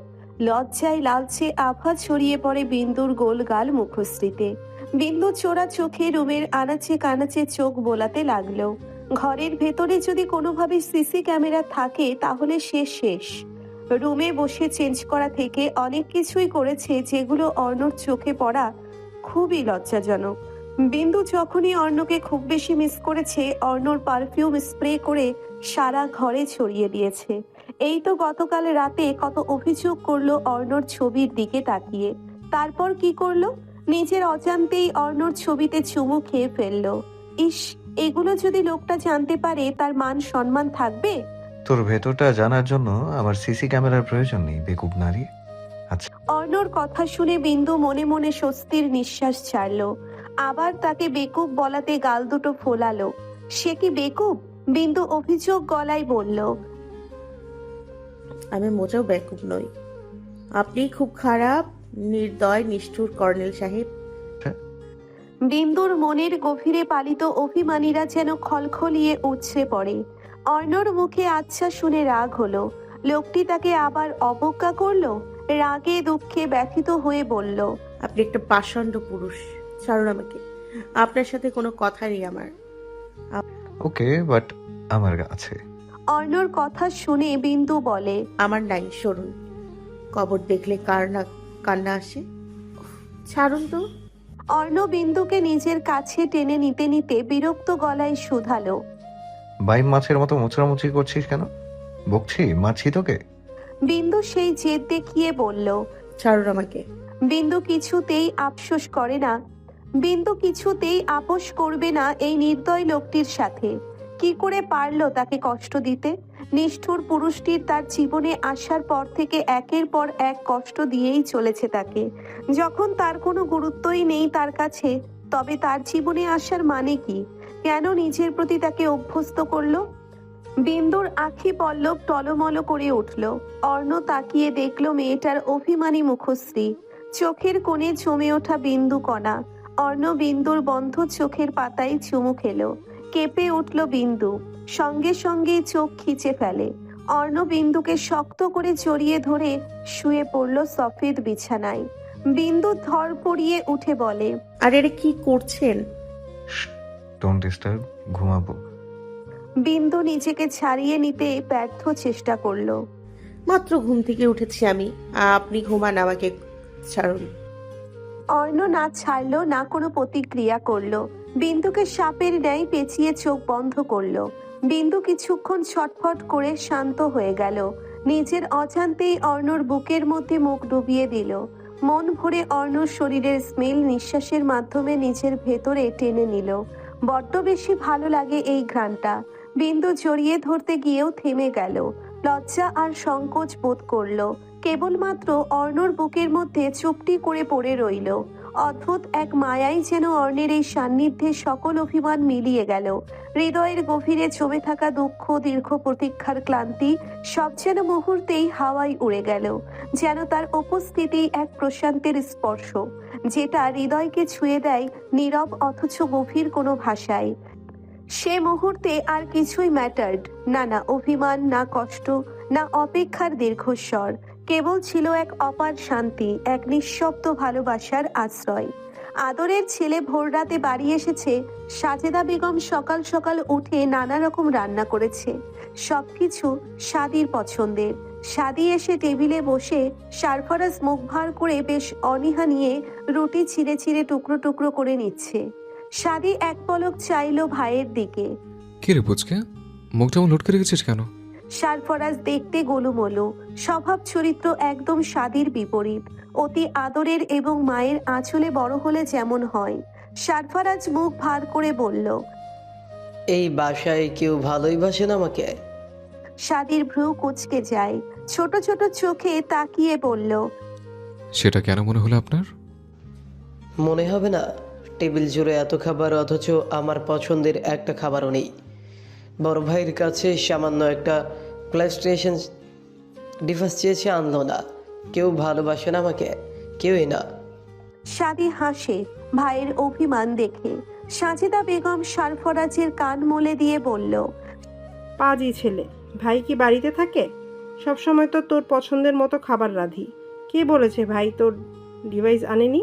লজ্জায় লালচে আভা ছড়িয়ে পড়ে বিন্দুর গোল গাল মুখশ্রীতে। বিন্দু চোরা চোখে রুমের আনাচে কানাচে চোখ বোলাতে লাগলো। ঘরের ভেতরে যদি কোনোভাবে সিসি ক্যামেরা থাকে তাহলে সে শেষ। রুমে বসে চেঞ্জ করা থেকে অনেক কিছুই করেছে যেগুলো অর্ণর চোখে পড়া খুবই লজ্জাজনক। বিন্দু যখনই অর্ণকে খুব বেশি মিস করেছে, অর্ণর পারফিউম স্প্রে করে সারা ঘরে ছড়িয়ে দিয়েছে। এই তো গতকাল রাতে কত অভিযোগ করলো অর্ণর ছবির দিকে তাকিয়ে। তারপর কি করলো? নিজের অজান্তেই অর্ণর ছবিতে চুমু খেয়ে ফেললো। ইস, এগুলো যদি লোকটা জানতে পারে তার মান সম্মান থাকবে? তোর ভেতরটা জানার জন্য আমার সিসি ক্যামেরার প্রয়োজন নেই, বেকুব নারী। আচ্ছা, অর্ণর কথা শুনে বিন্দু মনে মনে স্বস্তির নিঃশ্বাস ছাড়ল। আবার তাকে বেকুব বলাতে গাল দুটো ফোলালো। সে কি বেকুব? বিন্দু অভিযোগ গলায় বলল। আমি মোটেও বেকুব নই। আপনি খুব খারাপ, নির্দয়, নিষ্ঠুর কর্নেল সাহেব। বিন্দুর মনের গভীরে পালিত অভিমানীরা যেন খলখলিয়ে উছড়ে পড়ে। অর্ণর মুখে আচ্ছা শুনে রাগ হলো। লোকটি তাকে আবার অবজ্ঞা করলো। রাগে দুঃখে ব্যথিত হয়ে বলল। আপনি একটা পাষণ্ড পুরুষ। ছাড়ুন আমাকে, আপনার সাথে কোনো কথা নেই আমার। ওকে, বাট আমার আছে। অর্ণর কথা শুনে বিন্দু বলে। আমার নাই, সরুন। কবর দেখলে কার না কান্না আসে। উফ, ছাড়ুন তো। অর্ণ বিন্দুকে নিজের কাছে টেনে নিতে নিতে বিরক্ত গলায় শুধালো। বাইম মাছের মতো মোচড়ামুচি করছিস কেন? বকছি, মারছি তোকে? বিন্দু সেই জেদ দেখিয়ে বলল। ছাড়ুন আমাকে। বিন্দু কিছুতেই আফসোস করে না। বিন্দু কিছুতেই আপোষ করবে না এই নির্দয় লোকটির সাথে। কি করে পারলো তাকে কষ্ট দিতে? নিষ্ঠুর পুরুষটির তার জীবনে আসার পর থেকে একের পর এক কষ্ট দিয়েই চলেছে তাকে। যখন তার কোনো গুরুত্বই নেই তার কাছে, তবে তার জীবনে আসার মানে কি? কেন নিজের প্রতি তাকে অভ্যস্ত করলো? বিন্দুর আখি পল্লব টলমল করে উঠল। অর্ণ তাকিয়ে দেখল মেয়েটার অভিমানী মুখশ্রী, চোখের কোণে জমে ওঠা বিন্দু কণা। অর্ণ বিন্দুর বন্ধ চোখের পাতায় চুমু খেলো। কেঁপে উঠল বিন্দু। সঙ্গে সঙ্গে চোখ খিচে ফেলে। অর্ণ বিন্দুকে শক্ত করে জড়িয়ে ধরে শুয়ে পড়ল সফেদ বিছানায়। বিন্দু ধর পড়িয়ে উঠে বলে, আর এরা কি করছেন? ডোন্ট ডিস্টার্ব, ঘুমাবো। বিন্দু নিজেকে ছাড়িয়ে নিতে ব্যর্থ চেষ্টা করলো। মাত্র ঘুম থেকে উঠেছি আমি, আপনি ঘুমান, আমাকে ছাড়ুন। অর্ণ না ছাড়লো, না কোনো প্রতিক্রিয়া করলো। বিন্দুকে সাপের ন্যায় পেঁচিয়ে চোখ বন্ধ করলো। বিন্দু কিছুক্ষণ ছটফট করে শান্ত হয়ে গেল। নিজের অজান্তেই অর্ণর বুকের মধ্যে মুখ ডুবিয়ে দিল। মন ভরে অর্ণর শরীরের স্মেল নিঃশ্বাসের মাধ্যমে নিজের ভেতরে টেনে নিল। বড্ড বেশি ভালো লাগে এই ঘ্রাণটা। বিন্দু জড়িয়ে ধরতে গিয়েও থেমে গেল। লজ্জা আর সংকোচ বোধ করলো। কেবলমাত্র অর্ণর বুকের মধ্যে চুপটি করে পড়ে রইল। অদ্ভুত এক মায়াই যেন অর্ণের এই সান্নিধ্যে সকল অভিমান মিলিয়ে গেল। হৃদয়ের গভীরে জমে থাকা দুঃখ, দীর্ঘ প্রতীক্ষার ক্লান্তি সব যেন মুহূর্তেই হাওয়ায় উড়ে গেল। যেন তার উপস্থিতি এক প্রশান্তের স্পর্শ, যেটা হৃদয়কে ছুঁয়ে দেয় নীরব অথচ গভীর কোনো ভাষায়। সে মুহূর্তে আর কিছুই ম্যাটার্ড না, না অভিমান, না কষ্ট, না অপেক্ষার দীর্ঘস্বর। কেবল ছিল এক অপার শান্তি, এক নিঃশব্দ ভালোবাসার আশ্রয়। আদরের ছেলে ভোররাতে বাড়ি এসেছে। সাজেদা বেগম সকাল সকাল উঠে নানা রকম রান্না করেছে, সবকিছু সাদির পছন্দের। সাদি এসে টেবিলে বসে সারফরাজ মুখ ভার করে বেশ অনীহা নিয়ে রুটি ছিঁড়ে ছিঁড়ে টুকরো টুকরো করে নিচ্ছে। সাদি এক পলক চাইলো ভাইয়ের দিকে। কি রে পুচকে, মুখটা লুট করে রেখেছিস কেন? সারফরাজ দেখতে গোলুমোলু, স্বভাব চরিত্র একদম সাদির বিপরীত। অতি আদরের এবং মায়ের আঁচলে বড় হলে যেমন হয়। সারফরাজ মুখ ভার করে বলল, এই বাসায় কেউ ভালোই বাসে না আমাকে? সাদির ভ্রু কুঁচকে যায়, ছোট ছোট চোখে তাকিয়ে বলল, সেটা কেন মনে হলো আপনার? মনে হবে না? টেবিল জুড়ে এত খাবার অথচ আমার পছন্দের একটা খাবারও নেই। বড় ভাইয়ের কাছে সামান্য একটা প্লেস্টেশন ডিভাইস চেয়েছে, আনলো না। কেউ ভালোবাসে না আমাকে, কেউই না। সাদি হাসে ভাইয়ের অভিমান দেখে। সাজেদা বেগম সারফরাজের কান মলে দিয়ে বলল, পাজি ছেলে, ভাই কি বাড়িতে থাকে? সব সময় তো তোর পছন্দের মতো খাবার রাঁধি। কে বলেছে ভাই তোর ডিভাইস আনেনি?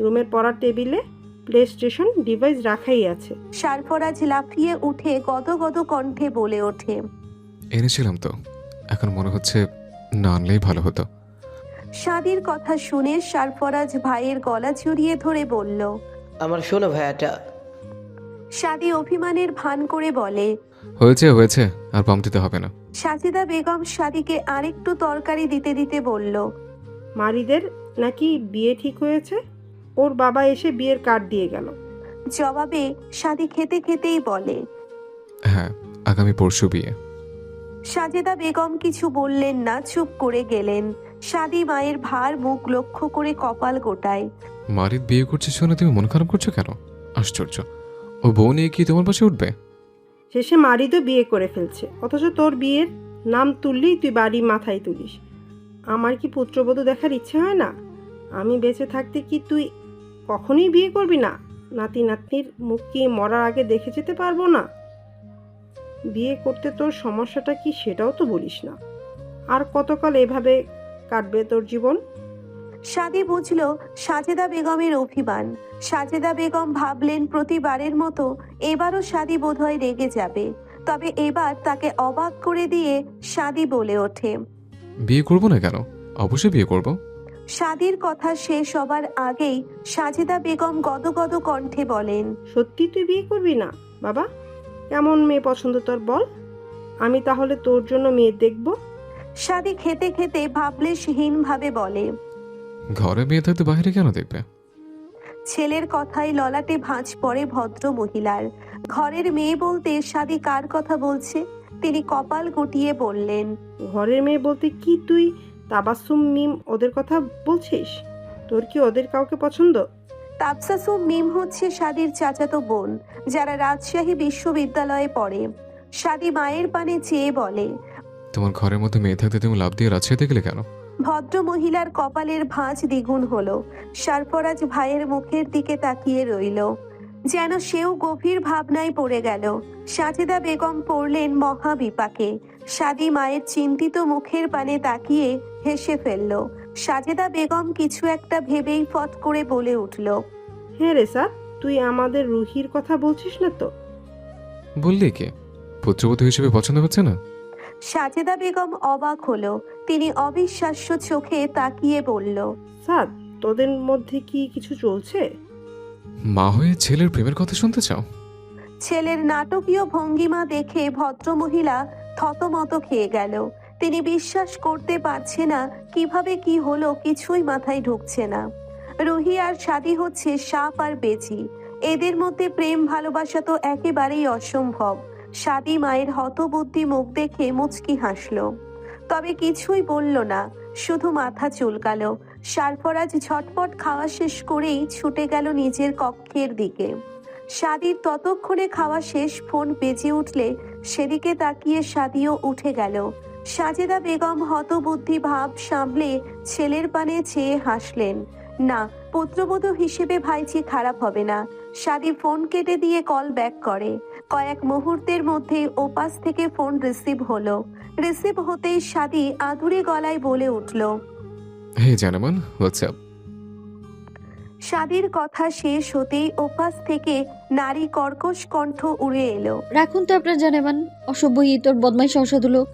রুমের পড়ার টেবিলে প্লে স্টেশন ডিভাইস রাখাই আছে। সারফরাজ লাফিয়ে উঠে গদগদ কণ্ঠে বলে ওঠে, এনেছিলাম তো, এখন মনে হচ্ছে না আনলেই ভালো হতো। সাদির কথা শুনে সারফরাজ ভাইয়ের গলা জড়িয়ে ধরে বলল, আমার শোনো ভাইয়াটা। সাদি অভিমানের ভান করে বলে, হয়েছে হয়েছে, আর পাম দিতে হবে না। সাজেদা বেগম সাদিকে আরেকটু তরকারি দিতে দিতে বলল, মারিদের নাকি বিয়ে ঠিক হয়েছে, ওর বাবা এসে বিয়ের কার্ড দিয়ে গেল। জবাবে সাদি খেতে খেতেই বলে, হ্যাঁ, আগামী পরশু বিয়ে। সাজেদা বেগম কিছু বললেন না, চুপ করে গেলেন। সাদি মায়ের ভার মুখ লক্ষ্য করে কপাল গোটায়। মারিদ বিয়ে করছে শুনে তুমি মন খারাপ করছো কেন? আশ্চর্য, ও বউ নিয়ে কি তোমার পাশে উঠবে? শেষে মারিদও বিয়ে করে ফেলছে, অথচ তোর বিয়ের নাম তুললেই তুই বাড়ি মাথায় তুলিস। আমার কি পুত্রবধূ দেখার ইচ্ছে হয় না? আমি বেঁচে থাকতে কি তুই কখনোই বিয়ে করবি না? নাতি নাতনির মুখ কি মরার আগে দেখে যেতে পারবো না? বিয়ে করতে তোর সমস্যাটা কি সেটাও তো বলিস না। আর কতকাল এভাবে কাটবে তোর জীবন? সাদি বুঝল সাজেদা বেগমের অভিমান। সাজেদা বেগম ভাবলেন প্রতিবারের মতো এবারও সাদি বোধহয় রেগে যাবে। তবে এবার তাকে অবাক করে দিয়ে সাদি বলে ওঠে, বিয়ে করবো না কেন? অবশ্যই বিয়ে করব। সাদির কথা শেষ হবার আগেই সাজেদা বেগম গদগদ কণ্ঠে বলেন, সত্যি তুই বিয়ে করবি না? বাবা, কেমন মেয়ে পছন্দ তোর বল, আমি তাহলে তোর জন্য মেয়ে দেখব। সাদি খেতে খেতে ভাবলেশহীন ভাবে বলে, ঘরে মেয়ে থাকতে বাইরে কেন দেখবে? ছেলের কথায় ললাটে ভাঁজ পড়ে ভদ্র মহিলার। ঘরের মেয়ে বলতে সাদি কার কথা বলছে? তিনি কপাল গুটিয়ে বললেন, ঘরের মেয়ে বলতে কি তুই তাবাসসুম মিম ওদের কথা বলছিস? তোর কি ওদের কাউকে পছন্দ? তাবসাসুম মিম হচ্ছে সাদির চাচাতো বোন, যারা রাজশাহী বিশ্ববিদ্যালয়ে পড়ে। সাদি মায়ের পানে চেয়ে বলে, তোমার ঘরের মধ্যে মেয়ে থাকতে তুমি লাভ দিয়ে রাজশাহীতে গেলে কেন? ভদ্র মহিলার কপালের ভাঁজ দ্বিগুণ হলো। সারফরাজ ভাইয়ের মুখের দিকে তাকিয়ে রইল। যেন সেও গভীর ভাবনায় পড়ে গেল। সাজেদা বেগম পড়লেন মহা বিপাকে। সাদি মায়ের চিন্তিত মুখের পানে তাকিয়ে হেসে ফেলল। সাজেদা বেগম কিছু একটা ভেবেই ফট করে বলে উঠল, হ্যাঁ রে স্যার, তুই আমাদের রুহির কথা বলছিস না তো? বললে কে? পুত্রবধূ হিসেবে পছন্দ হচ্ছে না? সাজেদা বেগম অবাক হলো। তিনি অবিশ্বাস্য চোখে তাকিয়ে বলল, স্যার, তোদের মধ্যে কি কিছু চলছে? মা হয়ে ছেলের প্রেমের কথা শুনতে চাও? ছেলের নাটকীয় ভঙ্গিমা দেখে ভদ্রমহিলা থতমত খেয়ে গেল। তিনি বিশ্বাস করতে পারছে না, কিভাবে কি হলো কিছুই মাথায় ঢুকছে না। রুহি আর শাদি হচ্ছে সাপ আর বেজি। এদের মধ্যে প্রেম ভালোবাসা তো একেবারেই অসম্ভব। শাদি মায়ের হতবুদ্ধি মুখ দেখে মুচকি হাসলো, তবে কিছুই বলল না, শুধু মাথা চুলকালো। সারফরাজ ঝটপট খাওয়া শেষ করেই ছুটে গেল নিজের কক্ষের দিকে। শাদির ততক্ষণে খাওয়া শেষ, ফোন বেজে উঠলে সেদিকে তাকিয়ে শাদিও উঠে গেল। সাজেদা বেগম হতবুদ্ধি ভাব সামলে ছেলের পানে চেয়ে হাসলেন। না, পুত্রবধূ হিসেবে ভাইজি খারাপ হবে না। শাদি ফোন কেটে দিয়ে কল ব্যাক করে। কয়েক মুহূর্তের মধ্যে ওপাশ থেকে ফোন রিসিভ হলো। রিসিভ হতেই শাদি আদুরে গলায় বলে উঠল, হে জানামান, হোয়াটসঅ্যাপ? শাদির কথা শেষ হতেই ওপাশ থেকে নারী কর্কশ কণ্ঠ উড়ে এলো, রাখুন তো আপনার জানেমান, অসভ্য ইতর বদমাইশ অসাধু লোক।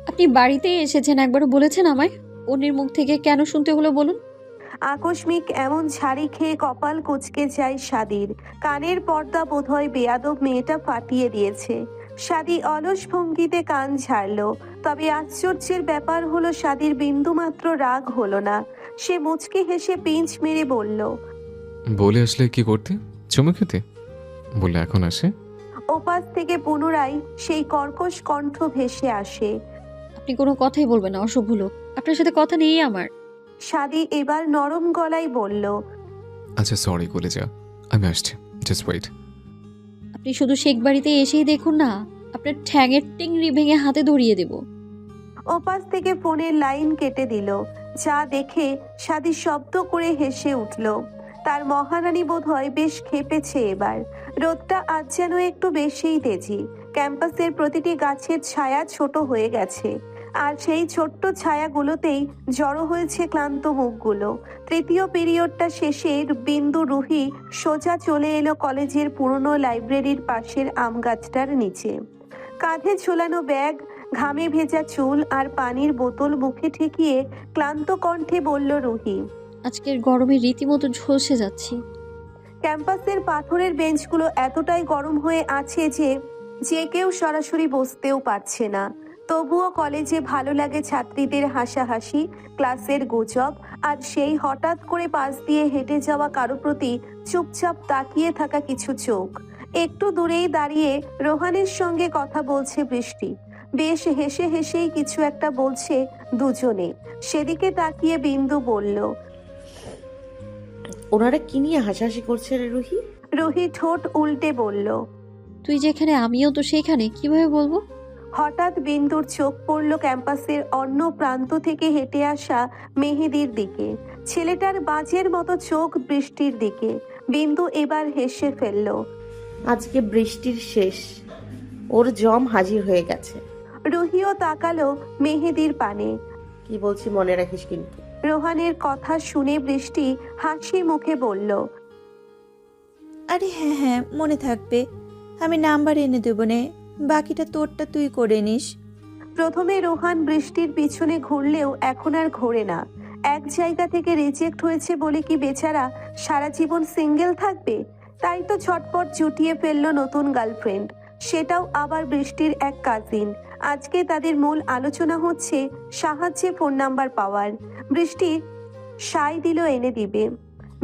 আপনি বাড়িতেই এসেছেন, একবারও বলেছেন আমায়? অন্যের মুখ থেকে কেন শুনতে হলো বলুন? আকস্মিক এমন ঝাড়ি খেয়ে কপাল কুঁচকে যায় শাদির। কানের পর্দা বোধহয় বেয়াদব মেয়েটা ফাটিয়ে দিয়েছে। শাদি অলস ভঙ্গিতে কান ঝাড়ল, তবে আশ্চর্যের ব্যাপার হলো শাদির বিন্দুমাত্র রাগ হলো না। সে মুচকি হেসে পিঞ্চ মেরে বলল, বলে আসলে কি করতে? চুমু খেতে? বলে এখন আসে? ওপাশ থেকে পুনরায় সেই কর্কশ কণ্ঠ ভেসে আসে, আপনি কোনো কথাই বলবেন না, অসভ্য লোক। আপনার সাথে কথা নেই আমার। শাদি এবার নরম গলায় বলল, আচ্ছা সরি কলেজা, আমি আসছি, জাস্ট ওয়েট। আপনি শুধু শেখ বাড়িতে এসেই দেখুন না, আপনার ঠ্যাঙের টিংরি ভেঙে হাতে ধরিয়ে দেব। ওপাশ থেকে ফোনের লাইন কেটে দিল। যা দেখে শাদি শব্দ করে হেসে উঠল। তার মহারানী বোধহয় বেশ খেপেছে এবার। রোদটা আজ যেন একটু বেশিই তেজি। ক্যাম্পাসের প্রতিটি গাছের ছায়া ছোট হয়ে গেছে, আর সেই ছোট্ট ছায়াগুলোতেই জড়ো হয়েছে ক্লান্ত মুখগুলো। তৃতীয় পিরিয়ডটা শেষে বিন্দু রুহি সোজা চলে এলো কলেজের পুরনো লাইব্রেরির পাশের আম গাছটার নিচে। কাঁধে ঝোলানো ব্যাগ, ঘামে ভেজা চুল আর পানির বোতল মুখে ঠেকিয়ে ক্লান্ত কণ্ঠে বলল রুহি, আজকের গরমে রীতিমতো ঝলসে যাচ্ছি। ক্যাম্পাসের পাথরের বেঞ্চগুলো এতটাই গরম হয়ে আছে যে কেউ সরাসরি বসতেও পারছে না। তবুও কলেজে ভালো লাগে ছাত্রীদের হাসাহাসি, ক্লাসের গুজব, আর সেই হঠাৎ করে পাশ দিয়ে হেঁটে যাওয়া কারো প্রতি চুপচাপ তাকিয়ে থাকা কিছু চোখ। একটু দূরেই দাঁড়িয়ে রোহানের সঙ্গে কথা বলছে বৃষ্টি। বেশ হেসে হেসেই কিছু একটা বলছে দুজনে। সেদিকে তাকিয়ে বিন্দু বলল, ওনারা কি নিয়ে হাসাহাসি করছে রে রুহি? রুহি ঠোঁট উল্টে বলল, তুই যেখানে আমিও তো সেখানে, কিভাবে বলবো? হঠাৎ বিন্দুর চোখ পড়ল ক্যাম্পাসের অন্য প্রান্ত থেকে হেঁটে আসা মেহেদির দিকে। ছেলেটার বাজের মতো চোখ বৃষ্টির দিকে। বিন্দু এবার হেসে ফেলল। আজকে বৃষ্টির শেষ, ওর জম হাজির হয়ে গেছে। রুহিও তাকালো মেহেদির পানে। কি বলছি মনে রাখিস কিন্তু। রোহানের কথা শুনে বৃষ্টি হাসি মুখে বলল, আরে হ্যাঁ হ্যাঁ, মনে থাকবে। আমি নাম্বার এনে দেবো নে, বাকিটা তোরটা তুই করে নিস। প্রথমে রোহান বৃষ্টির পিছনে ঘুরলেও এখন আর ঘোরে না। এক জায়গা থেকে রিজেক্ট হয়েছে বলে কি বেচারা সারা জীবন সিঙ্গেল থাকবে? তাই তো ঝটপট জুটিয়ে ফেললো নতুন গার্লফ্রেন্ড, সেটাও আবার বৃষ্টির এক কাজিন। আজকে তাদের মূল আলোচনা হচ্ছে সাহায্যে ফোন নাম্বার পাওয়ার। বৃষ্টি সাই দিল এনে দিবে।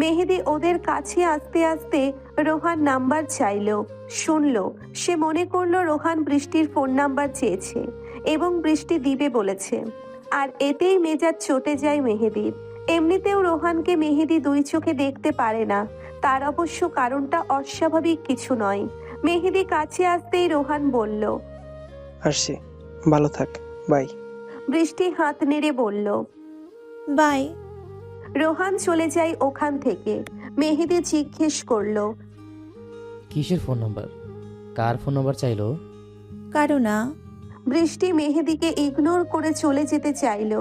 মেহেদি ওদের কাছে আসতে আসতে রোহান নাম্বার চাইলো, শুনলো। সে মনে করলো রোহান বৃষ্টির ফোন নাম্বার চেয়েছে এবং বৃষ্টি দিবে বলেছে, আর এতেই মেজাজ চটে যায় মেহেদির। এমনিতেও রোহানকে মেহেদি দুই চোখে দেখতে পারে না। তার অবশ্য কারণটা অস্বাভাবিক কিছু নয়। মেহেদি কাছে আসতেই রোহান বলল, আসছি, ভালো থাক, বাই। বৃষ্টি হাত নেড়ে বলল, বাই। রোহান চলে যায় ওখান থেকে। মেহেদি জিজ্ঞেস করলো, কিসের ফোন নাম্বার? কার ফোন নাম্বার চাইলো? কারো না। বৃষ্টি মেহেদিকে ইগনোর করে চলে যেতে চাইলো।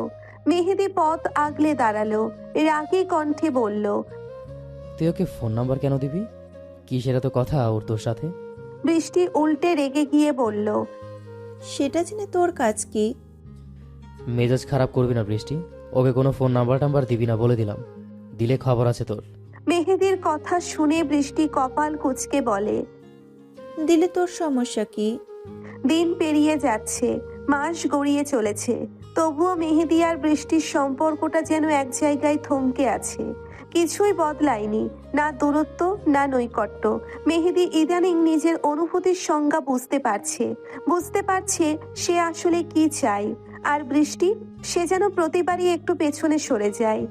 মেহেদি পথ আগলে দাঁড়ালো, রাগী কণ্ঠে বলল, তুই ওকে ফোন নাম্বার কেন দিবি? কিসের এত কথা ওর তোর সাথে? বৃষ্টি উল্টে রেগে গিয়ে বলল, সেটা জেনে তোর কাজ কি? মেজাজ খারাপ করবি না বৃষ্টি, ওকে কোনো ফোন নাম্বার দিবি না বলে দিলাম, দিলে খবর আছে তোর। মেহেদির কথা শুনে বৃষ্টি কপাল কুঁচকে বলে, দিলে তোর সমস্যা কি? দিন পেরিয়ে যাচ্ছে, মাস গড়িয়ে চলেছে, তবুও মেহেদি আর বৃষ্টির সম্পর্কটা যেন এক জায়গায় থমকে আছে। কিছুই বদলায়নি, না দূরত্ব না নৈকট্য। মেহেদি ইদানিং নিজের অনুভূতির সংজ্ঞা বুঝতে পারছে সে আসলে কি চায়। আর বৃষ্টি, সে যেন প্রতিবারই একটু পেছনে সরে যায়।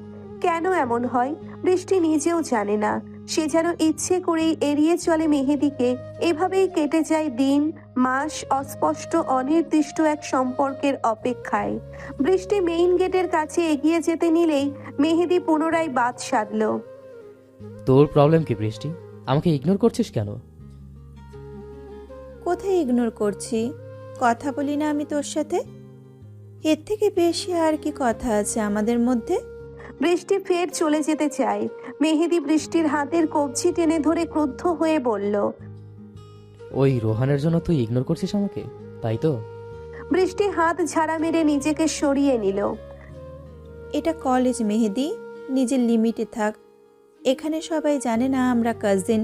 কেন এমন হয় বৃষ্টি নিজেও জানে না। সে যেন ইচ্ছে করেই এড়িয়ে চলে মেহেদিকে। এভাবেই কেটে যায় দিন, মাস, অস্পষ্ট অনির্দিষ্ট এক সম্পর্কের অপেক্ষায়। বৃষ্টি মেইন গেটের কাছে এগিয়ে যেতে নিলেই মেহেদি পুনরায় বাদ সাধল। তোর প্রবলেম কি বৃষ্টি? আমাকে ইগনোর করছিস কেন? কোথায় ইগনোর করছি? কথা বলি না আমি তোর সাথে? এর থেকে বেশি আর কি কথা আছে আমাদের মধ্যে? বৃষ্টি ফের চলে যেতে চায়। মেহেদি বৃষ্টির হাতের কবজি টেনে ধরে ক্রুদ্ধ হয়ে বলল, ওই রোহানের জন্য তুই ইগনোর করছিস আমাকে, তাই তো? বৃষ্টি হাত ঝাড়া মেরে নিজেকে সরিয়ে নিল। এটা কলেজ মেহেদি, নিজের লিমিটে থাক। এখানে সবাই জানে না আমরা কাজিন।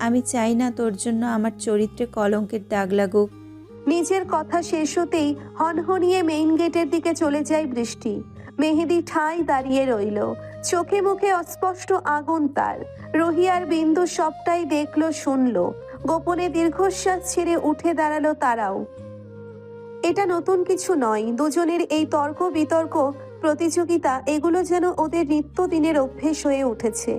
আমি চাই না তোর জন্য আমার চরিত্রে কলঙ্কের দাগ লাগুক। নিজের কথা শেষ হতেই হনহনিয়ে মেইন গেটের দিকে চলে যায় বৃষ্টি। মেহেদি ঠায় দাঁড়িয়ে রইল, চোখে মুখে অস্পষ্ট আগুন তার। রুহি আর বিন্দু সবটাই দেখলো, শুনলো। গোপনে দীর্ঘশ্বাস ছেড়ে উঠে দাঁড়ালো তারাও। এটা নতুন কিছু নয়, দুজনের এই তর্ক বিতর্ক, প্রতিযোগিতা, এগুলো যেন ওদের নিত্যদিনের অভ্যেস হয়ে উঠেছে।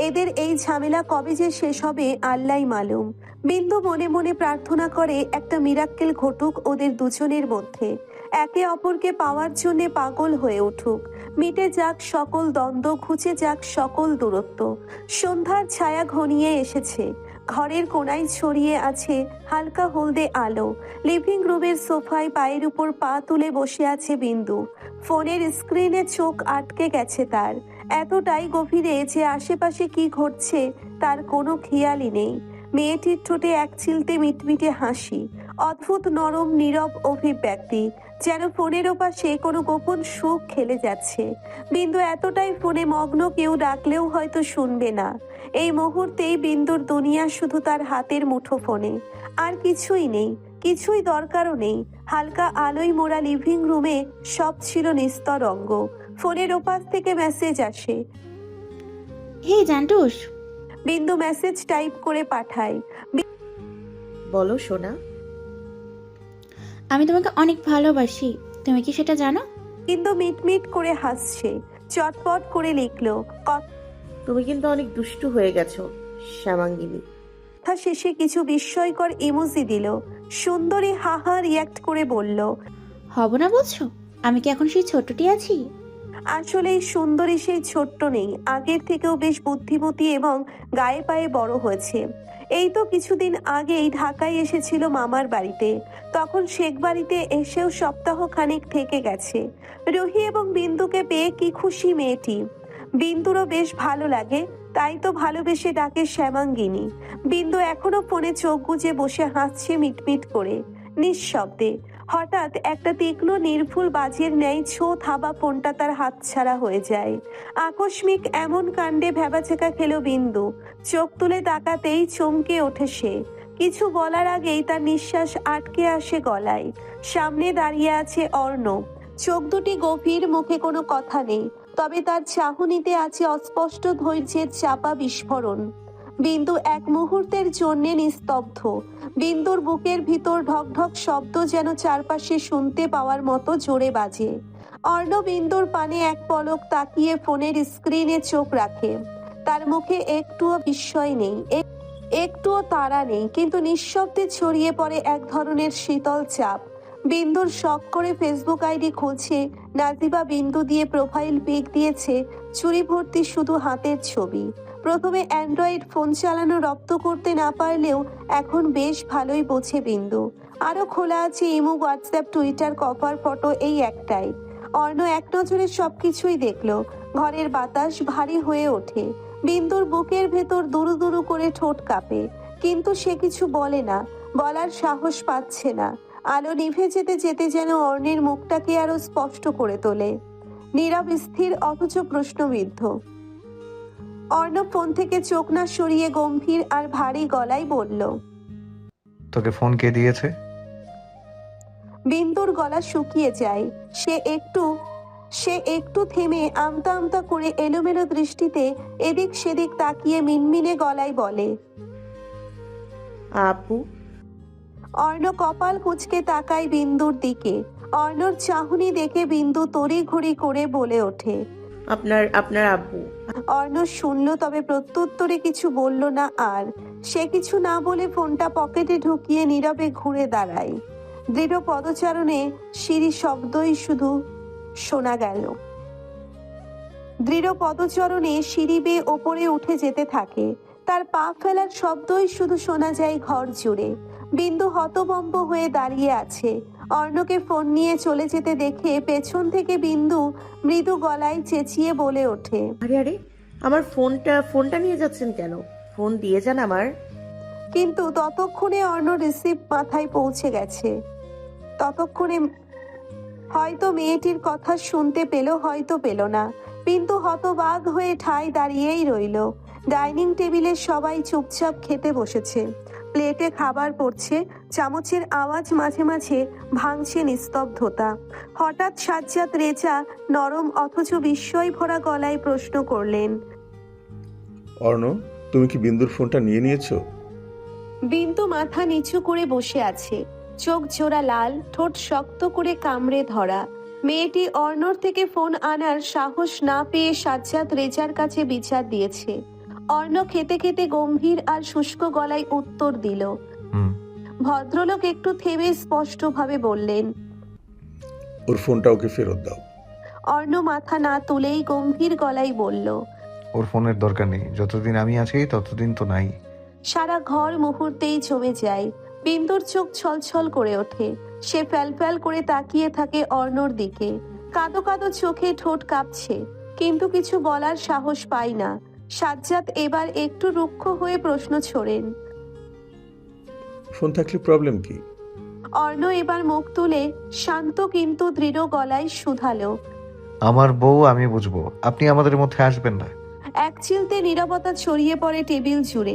এদের এই ঝামেলা কবে যে শেষ হবে আল্লাহই মালুম। বিন্দু মনে মনে প্রার্থনা করে একটা মিরাক্কেল ঘটুক ওদের দুজনের মধ্যে, একে অপরকে পাওয়ার জন্য পাগল হয়ে উঠুক, মিটে যাক সকল দ্বন্দ্ব, ঘুচে যাক সকল দূরত্ব। সন্ধ্যার ছায়া ঘনিয়ে এসেছে, ঘরের কোণায় ছড়িয়ে আছে হালকা হলদে আলো। লিভিং রুমের সোফায় পায়ের উপর পা তুলে বসে আছে বিন্দু। ফোনের স্ক্রিনে চোখ আটকে গেছে তার, এতটাই গভীরে যে আশেপাশে কি ঘটছে তার কোনো খেয়ালই নেই। মেয়েটির ঠোঁটে এক চিলতে মিটমিটে হাসি, অদ্ভুত নরম নীরব অভিব্যক্তি, যেন ফোনের ওপাশে কোনো গোপন সুখ খেলে যাচ্ছে। বিন্দু এতটাই ফোনে মগ্ন, কেউ ডাকলেও হয়তো শুনবে না। এই মুহূর্তেই বিন্দুর দুনিয়া শুধু তার হাতের মুঠো ফোনে, আর কিছুই নেই, কিছুই দরকারও নেই। হালকা আলোয় মোড়া লিভিং রুমে সব ছিল নিস্তরঙ্গ। ফোনের ওপাশ থেকে মেসেজ আসে, হে জান্টুস। বিন্দু মেসেজ টাইপ করে পাঠায়, বলো সোনা। আমি তোমাকে অনেক ভালোবাসি, তুমি কি সেটা জানো? বিন্দু মিটমিট করে হাসছে, চটপট করে লিখলো, তুমি কিন্তু অনেক দুষ্টু হয়ে গেছো শ্যামাঙ্গিনী। কথা শেষে কিছু বিস্ময়কর ইমোজি দিল। সুন্দরী হাহা রিয়াক্ট করে বলল, হব না বলছো? আমি কি এখন সেই ছোটটি আছি? আসলে সুন্দরী সেই ছোট্ট নেই, আগের থেকেও বেশ বুদ্ধিমতী এবং গায়ে পায়ে বড় হয়েছে। এই তো কিছুদিন আগেই ঢাকায় এসেছিল মামার বাড়িতে, তখন শেখ বাড়িতে এসেও সপ্তাহ খানেক থেকে গেছে। রুহি এবং বিন্দুকে পেয়ে কি খুশি মেয়েটি। বিন্দুরও বেশ ভালো লাগে, তাই তো ভালোবেসে ডাকে শ্যামাঙ্গিনী। বিন্দু এখনো ফোনে চোখ গুজে বসে হাসছে মিটমিট করে, নিঃশব্দে। হঠাৎ একটা তীক্ষ্ণ নির্ভুল বাজের ন্যায় ছো থাবা ফোনটা তার হাতছাড়া হয়ে যায়। আকস্মিক এমন কাণ্ডে ভ্যাবাচেকা খেল বিন্দু। চোখ তুলে তাকাতেই চমকে ওঠে সে। কিছু বলার আগেই তার নিঃশ্বাস আটকে আসে গলায়। সামনে দাঁড়িয়ে আছে অর্ণব, চোখ দুটি গভীর, মুখে কোনো কথা নেই, তবে তার চাহনিতে আছে অস্পষ্ট ধৈর্যের চাপা বিস্ফোরণ। বিন্দু এক মুহূর্তের জন্য নিস্তব্ধ। বিন্দুর বুকের ভিতর ঢকঢক শব্দ যেন চারপাশে শুনতে পাওয়ার মতো জোরে বাজে। অর্ণব বিন্দুর পানে এক পলক তাকিয়ে ফোনের স্ক্রিনে চোখ রাখে। তার মুখে একটুও বিস্ময় নেই, একটুও তাড়া নেই, কিন্তু নিঃশব্দে ছড়িয়ে পড়ে এক ধরনের শীতল চাপ। বিন্দুর শখ করে ফেসবুক আইডি খুলছে, নাজিবা বিন্দু দিয়ে প্রোফাইল পিক দিয়েছে, চুরি ভর্তি শুধু হাতের ছবি। প্রথমে অ্যান্ড্রয়েড ফোন চালানো রপ্ত করতে না পারলেও এখন বেশ ভালোই বোঝে বিন্দু। আরও খোলা আছে imo, WhatsApp, Twitter, cover photo, এই একটাই। অর্ণ এক নজরে সবকিছুই দেখলো। ঘরের বাতাস ভারী হয়ে ওঠে। বিন্দুর বুকের ভেতর দুরু দুরু করে ঠোঁট কাঁপে, কিন্তু সে কিছু বলে না, বলার সাহস পাচ্ছে না। আলো নিভে যেতে যেতে যেন অর্ণের মুখটাকে আরো স্পষ্ট করে তোলে। নীরব, স্থির, অথচ প্রশ্নবিদ্ধ। অর্ণব ফোন থেকে চোখ না সরিয়ে গম্ভীর আর ভারী গলায় বলল, তোকে ফোন কে দিয়েছে? বিন্দুর গলা শুকিয়ে যায়। সে একটু থেমে আমতা আমতা করে এলোমেলো দৃষ্টিতে এদিক সেদিক তাকিয়ে মিনমিনে গলায় বলে, আপু। অর্ণ কপাল কুঁচকে তাকায় বিন্দুর দিকে। অর্ণর চাহনি দেখে বিন্দু তড়িঘড়ি করে বলে ওঠে, আপনার আব্বু। অর্ণ শুনল, তবে প্রত্যুত্তরে কিছু বলল না। আর সে কিছু না বলে ফোনটা পকেটে ঢুকিয়ে নীরবে ঘুরে দাঁড়ায়। দৃঢ় পদচারণে সিঁড়ি শব্দই শুধু শোনা গেল। দৃঢ় পদচরণে সিঁড়ি বেয়ে ওপরে উঠে যেতে থাকে। তার পা ফেলার শব্দই শুধু শোনা যায় ঘর জুড়ে। বিন্দু হতভম্ব হয়ে দাঁড়িয়ে আছে। অর্ণকে ফোন নিয়ে চলে যেতে দেখে পেছন থেকে বিন্দু মৃদু গলায় চেঁচিয়ে বলে ওঠে, আরে আরে, আমার ফোনটা নিয়ে যাচ্ছেন কেন? ফোন দিয়ে যান আমার। কিন্তু ততক্ষণে অর্ণ রিসিভ মাথায় পৌঁছে গেছে। ততক্ষণে হয়তো মেয়েটির কথা শুনতে পেল, হয়তো পেল না। বিন্দু হতবাক হয়ে ঠায় দাঁড়িয়েই রইল। ডাইনিং টেবিলে সবাই চুপচাপ খেতে বসেছে। প্লেটে খাবার পড়ছে, চামচের আওয়াজ মাঝে মাঝে ভাঙছে নিস্তব্ধতা। হঠাৎ সাজ্জাদ রেজা নরম অথচ বিস্ময় ভরা গলায় প্রশ্ন করলেন, অর্ণ, তুমি কি বিন্দুর ফোনটা নিয়ে নিয়েছো? বিন্দু মাথা নিচু করে বসে আছে, চোখ জোড়া লাল, ঠোঁট শক্ত করে কামড়ে ধরা। মেয়েটি অর্ণর থেকে ফোন আনার সাহস না পেয়ে সাজ্জাদ রেজার কাছে বিচার দিয়েছে। অর্ণ খেতে খেতে গম্ভীর আর শুষ্ক গলায় উত্তর দিল। ভদ্রলোক একটু থেমে স্পষ্টভাবে বললেন, ওর ফোনটা ওকে ফেরত দাও। অর্ণ মাথা না তুলেই গম্ভীর গলায় বলল, ওর ফোনের দরকার নেই, যতদিন আমি আছি ততদিন তো নাই। সারা ঘর মুহূর্তেই জমে যায়। বিন্দুর চোখ ছলছল করে ওঠে। সে ফ্যালফ্যাল করে তাকিয়ে থাকে অর্ণর দিকে। কাঁদো কাঁদো চোখে ঠোঁট কাঁপছে, কিন্তু কিছু বলার সাহস পায় না। সাজ্জাদ এবার একটু রুক্ষ হয়ে প্রশ্ন ছোড়েন, ফোন থাকলে প্রবলেম কি? অর্ণ এবার মুখ তুলে শান্ত কিন্তু দৃঢ় গলায় শুধালো, আমার বউ, আমি বুঝবো, আপনি আমাদের মধ্যে আসবেন না। এক চিলতে নীরবতা ছড়িয়ে পড়ে টেবিল জুড়ে।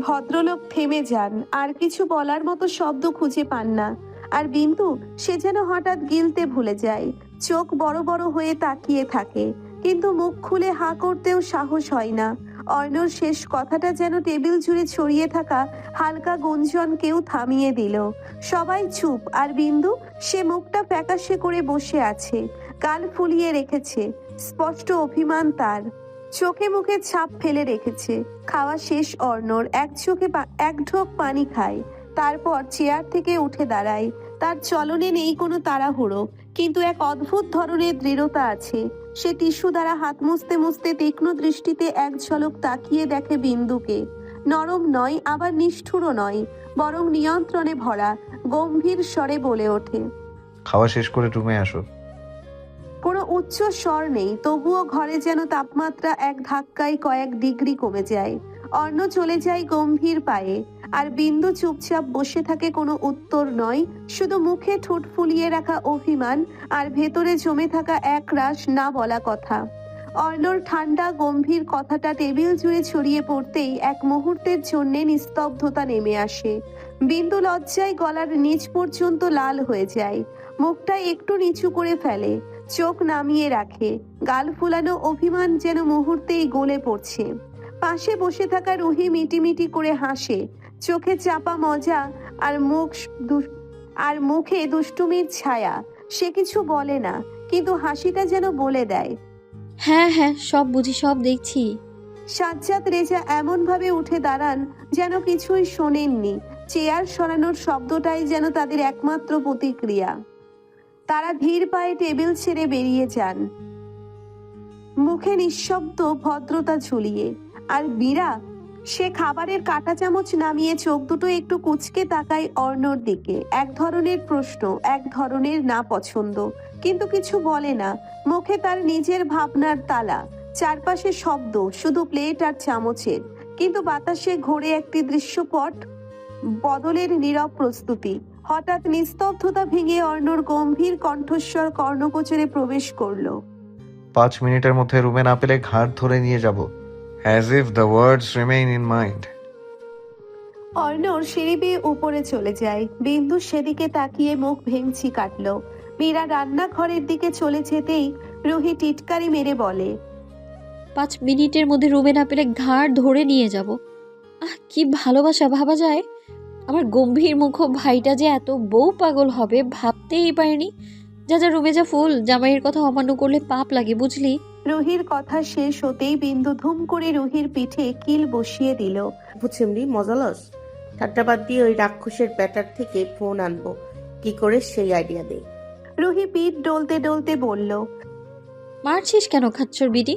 ভদ্রলোক থেমে যান, আর কিছু বলার মতো শব্দ খুঁজে পান না। আর বিন্দু, সে যেন হঠাৎ গিলতে ভুলে যায়। চোখ বড় বড় হয়ে তাকিয়ে থাকে, কিন্তু মুখ খুলে হাঁ করতেও সাহস হয় না। অর্ণর শেষ কথাটা যেন টেবিল জুড়ে ছড়িয়ে থাকা হালকা গুঞ্জন কেউ থামিয়ে দিল। সবাই চুপ, আর বিন্দু, সে মুখটা ফ্যাকাশে করে বসে আছে, গাল ফুলিয়ে রেখেছে। স্পষ্ট অভিমান তার, চোখে মুখে ছাপ ফেলে রেখেছে। খাওয়া শেষ অর্ণর। এক ঢোক পানি খায়, তারপর চেয়ার থেকে উঠে দাঁড়ায়। তার চলনে নেই কোনো তাড়াহুড়ো, কিন্তু এক অদ্ভুত ধরনের দৃঢ়তা আছে। সে টিস্যু দ্বারা হাত মুছতে মুছতে তীক্ষ্ণ দৃষ্টিতে এক ঝলক তাকিয়ে দেখে বিন্দুকে। নরম নয়, আবার নিষ্ঠুরও নয়, বরং নিয়ন্ত্রণে ভরা। গম্ভীর স্বরে বলে ওঠে, খাওয়া শেষ করে রুমে আসো। কোনো উচ্চ স্বর নেই, তবুও ঘরে যেন তাপমাত্রা এক ধাক্কায় কয়েক ডিগ্রি কমে যায়। অর্ণ চলে যায় গম্ভীর পায়ে, আর বিন্দু চুপচাপ বসে থাকে। কোনো উত্তর নয়, শুধু মুখে ঠোঁট ফুলিয়ে রাখা অভিমান, আর ভেতরে জমে থাকা এক রাশ না বলা কথা। অর্ণর ঠান্ডা গম্ভীর কথাটা টেবিল জুড়ে ছড়িয়ে পড়তেই এক মুহূর্তের জন্যে নিস্তব্ধতা নেমে আসে। বিন্দু লজ্জায় গলার নিচ পর্যন্ত লাল হয়ে যায়, মুখটা একটু নিচু করে ফেলে, চোখ নামিয়ে রাখে। গাল ফুলানো অভিমান যেন মুহূর্তেই গলে পড়ছে। পাশে বসে থাকা রুহি মিটিমিটি করে হাসে, চোখে চাপা মজা, আর মুখে দুষ্টুমির ছায়া। সে কিছু বলে না, কিন্তু হাসিটা যেন বলে দেয়, হ্যাঁ হ্যাঁ, সব বুঝি, সব দেখছি। সাজ্জাদ রেজা এমন ভাবে উঠে দাঁড়ান যেন কিছুই শোনেননি। চেয়ার সরানোর শব্দটাই যেন তাদের একমাত্র প্রতিক্রিয়া। তারা ধীর পায়ে টেবিল ছেড়ে বেরিয়ে যান। মুখে নিঃশব্দ ভদ্রতা ঝুলিয়ে। আর মীরা, সে খাবারের কাঁটা চামচ নামিয়ে চোখ দুটো একটু কুঁচকে তাকায় অর্ণর দিকে। এক ধরনের প্রশ্ন, এক ধরনের না পছন্দ, কিন্তু কিছু বলে না। মুখে তার নিজের ভাবনার তালা, চারপাশে শব্দ, শুধু প্লেট আর চামচের। কিন্তু বাতাসে ঘোরে একটি দৃশ্যপট বদলের নীরব প্রস্তুতি। হঠাৎ নিস্তব্ধতা ভেঙে অর্ণর গম্ভীর কণ্ঠস্বর কর্ণগোচরে প্রবেশ করলো। 5 মিনিটের মধ্যে রুমে না পেলে ঘাট ধরে নিয়ে যাব, as if the words remain in mind. অর্ণর সিঁড়ি বেয়ে উপরে চলে যায়। বিন্দু সেদিকে তাকিয়ে মুখ ভেঙচি কাটলো। মীরা রান্নাঘরের দিকে চলে যেতেই রুহি টিটকারি মেরে বলে, 5 মিনিটের মধ্যে রুমে না পেলে ঘাড় ধরে নিয়ে যাব। কি ভালোবাসা ভাবা যায়। আমার গম্ভীর মুখ ভাইটা যে এত বউ পাগল হবে ভাবতেই পারিনি। যা যা রুমে যা ফুল, জামাইয়ের কথা অমান্য করলে পাপ লাগে বুঝলি। রুহির কথা শেষ হতেই বিন্দু ধুম করে রুহির পিঠে কিল বসিয়ে দিল। বুঝেমনি মজা লস। ঠাট্টা বাদ দিয়ে ওই রাক্ষসের ব্যাটার থেকে ফোন আনবো কি করে সেই আইডিয়া দে। রুহি পিঠ ডলতে ডলতে বলল, মারছিস কেন খাচ্ছর বিডি?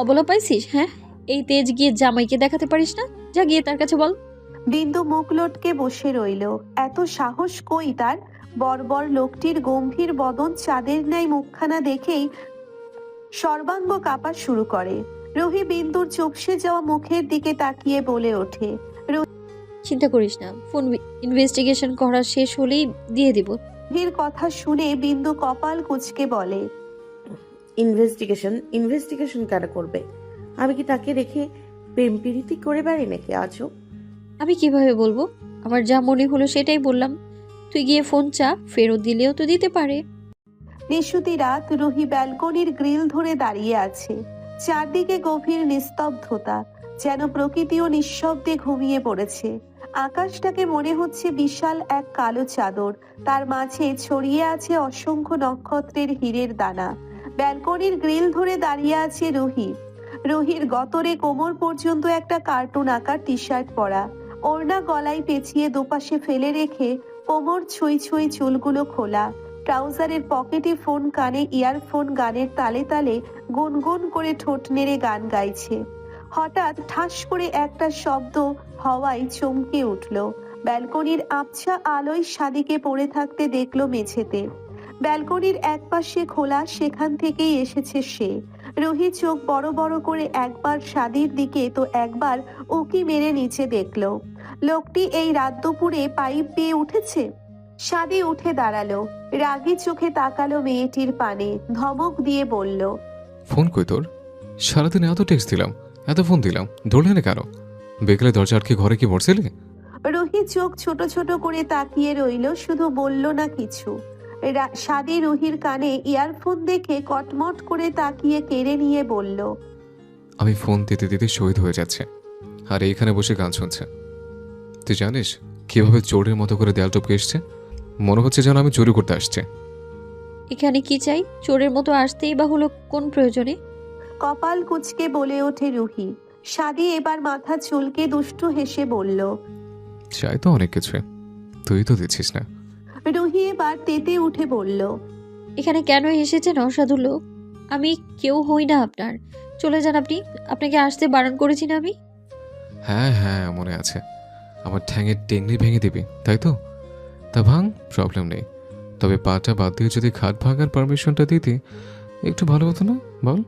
অবলা পাইছিস? হ্যাঁ, এই তেজ গিয়ে জামাইকে দেখাতে পারিস না? যা গিয়ে তার কাছে বল। বিন্দু মুখ লটকে বসে রইল। এত সাহস কই তার? বর্বর লোকটির গম্ভীর বদন চাঁদের ন্যায় মুখখানা দেখেই সর্বাঙ্গ কাঁপা শুরু করে। রুহি বিন্দুর চুপসে যাওয়া মুখের দিকে তাকিয়ে বলে ওঠে, চিন্তা করিস না, ফোন ইনভেস্টিগেশন করা শেষ হলেই দিয়ে দিব। রুহির কথা শুনে বিন্দু কপাল কুঁচকে বলে, ইনভেস্টিগেশন কেন করবে? আমি কি তাকে রেখে প্রেম প্রীতি করে বেড়াই নাকি আজও? আমি কিভাবে বলবো? আমার যা মনে হলো সেটাই বললাম। তুই গিয়ে ফোন চা, ফেরত দিলেও তো দিতে পারে। নিশুতি রাত। রুহি ব্যালকনির গ্রিল ধরে দাঁড়িয়ে আছে। চারদিকে গভীর নিস্তব্ধতা, যেন প্রকৃতিও নিঃশব্দে ঘুমিয়ে পড়েছে। আকাশটাকে মনে হচ্ছে বিশাল এক কালো চাদর, তার মাঝে ছড়িয়ে আছে অসংখ্য নক্ষত্রের হীরের দানা। ব্যালকনির গ্রিল ধরে দাঁড়িয়ে আছে রুহি। রুহির গতরে কোমর পর্যন্ত একটা কার্টুন আঁকার টি শার্ট পরা, ওড়না গলায় পেঁচিয়ে দুপাশে ফেলে রেখে কোমর ছুঁই ছুঁই চুলগুলো খোলা, ট্রাউজারের পকেটে ফোন, কানে ইয়ারফোন, গানের তালে তালে গুনগুন করে ঠোঁট নেড়ে গান গাইছে। হঠাৎ ঠাস করে একটা শব্দ হওয়ায় চমকে উঠল। ব্যালকনির আবছা আলোয় সাদিকে পড়ে থাকতে দেখলো মেঝেতে। ব্যালকনির একপাশে খোলা, সেখান থেকেই এসেছে সে। রুহি চোখ বড় বড় করে একবার সাদির দিকে তো একবার উকি মেরে নিচে দেখলো। লোকটি এই রাত দুপুরে পাইপ পেয়ে উঠেছে। সাদি উঠে দাঁড়ালো, রাগী চোখে তাকালো মেয়েটির পানে, ধমক দিয়ে বলল, ফোন কই তোর? সারাদিন এত টেক্সট দিলাম, এত ফোন দিলাম, ধরলে না কেন? বেকালে দরজা আটকে ঘরে কি বসছিলে? রুহি চোখ ছোট ছোট করে তাকিয়ে রইল, শুধু বলল না কিছু। সাদি রুহির কানে ইয়ারফোন দেখে কটমট করে তাকিয়ে কেড়ে নিয়ে বলল, আমি ফোন দিতে দিতে শহীদ হয়ে যাচ্ছে, আর এইখানে বসে গান শুনছে। তুই জানিস কিভাবে চোরের মতো করে দেয়াল টপকে এসছে? মনে হচ্ছে যেন আমি চুরি করতে আসছে। এখানে কি চাই? চোরের মতো আসতেই বা হলো কোন প্রয়োজনে? কপাল কুঁচকে বলে ওঠে রুহি। সাদি এবার মাথা চুলকে দুষ্টু হেসে বলল, চাই তো অনেক কিছু, তুই তো দিচ্ছিস না। রুহি এবার তেতে উঠে বলল, এখানে কেন এসেছেন অসাধু লোক? আমি কেউ হই না আপনার। চলে যান আপনি। আপনাকে আসতে বারণ করেছি না আমি? হ্যাঁ হ্যাঁ, মনে আছে। আমার ঠ্যাঙের টেংরি ভেঙে দিবি তাই তো? তা ভাঙ, প্রবলেম নেই। তবে পাটা বাদ দিয়ে যদি খাট ভাঙার পারমিশনটা দিতি একটু ভালো হতো না বল?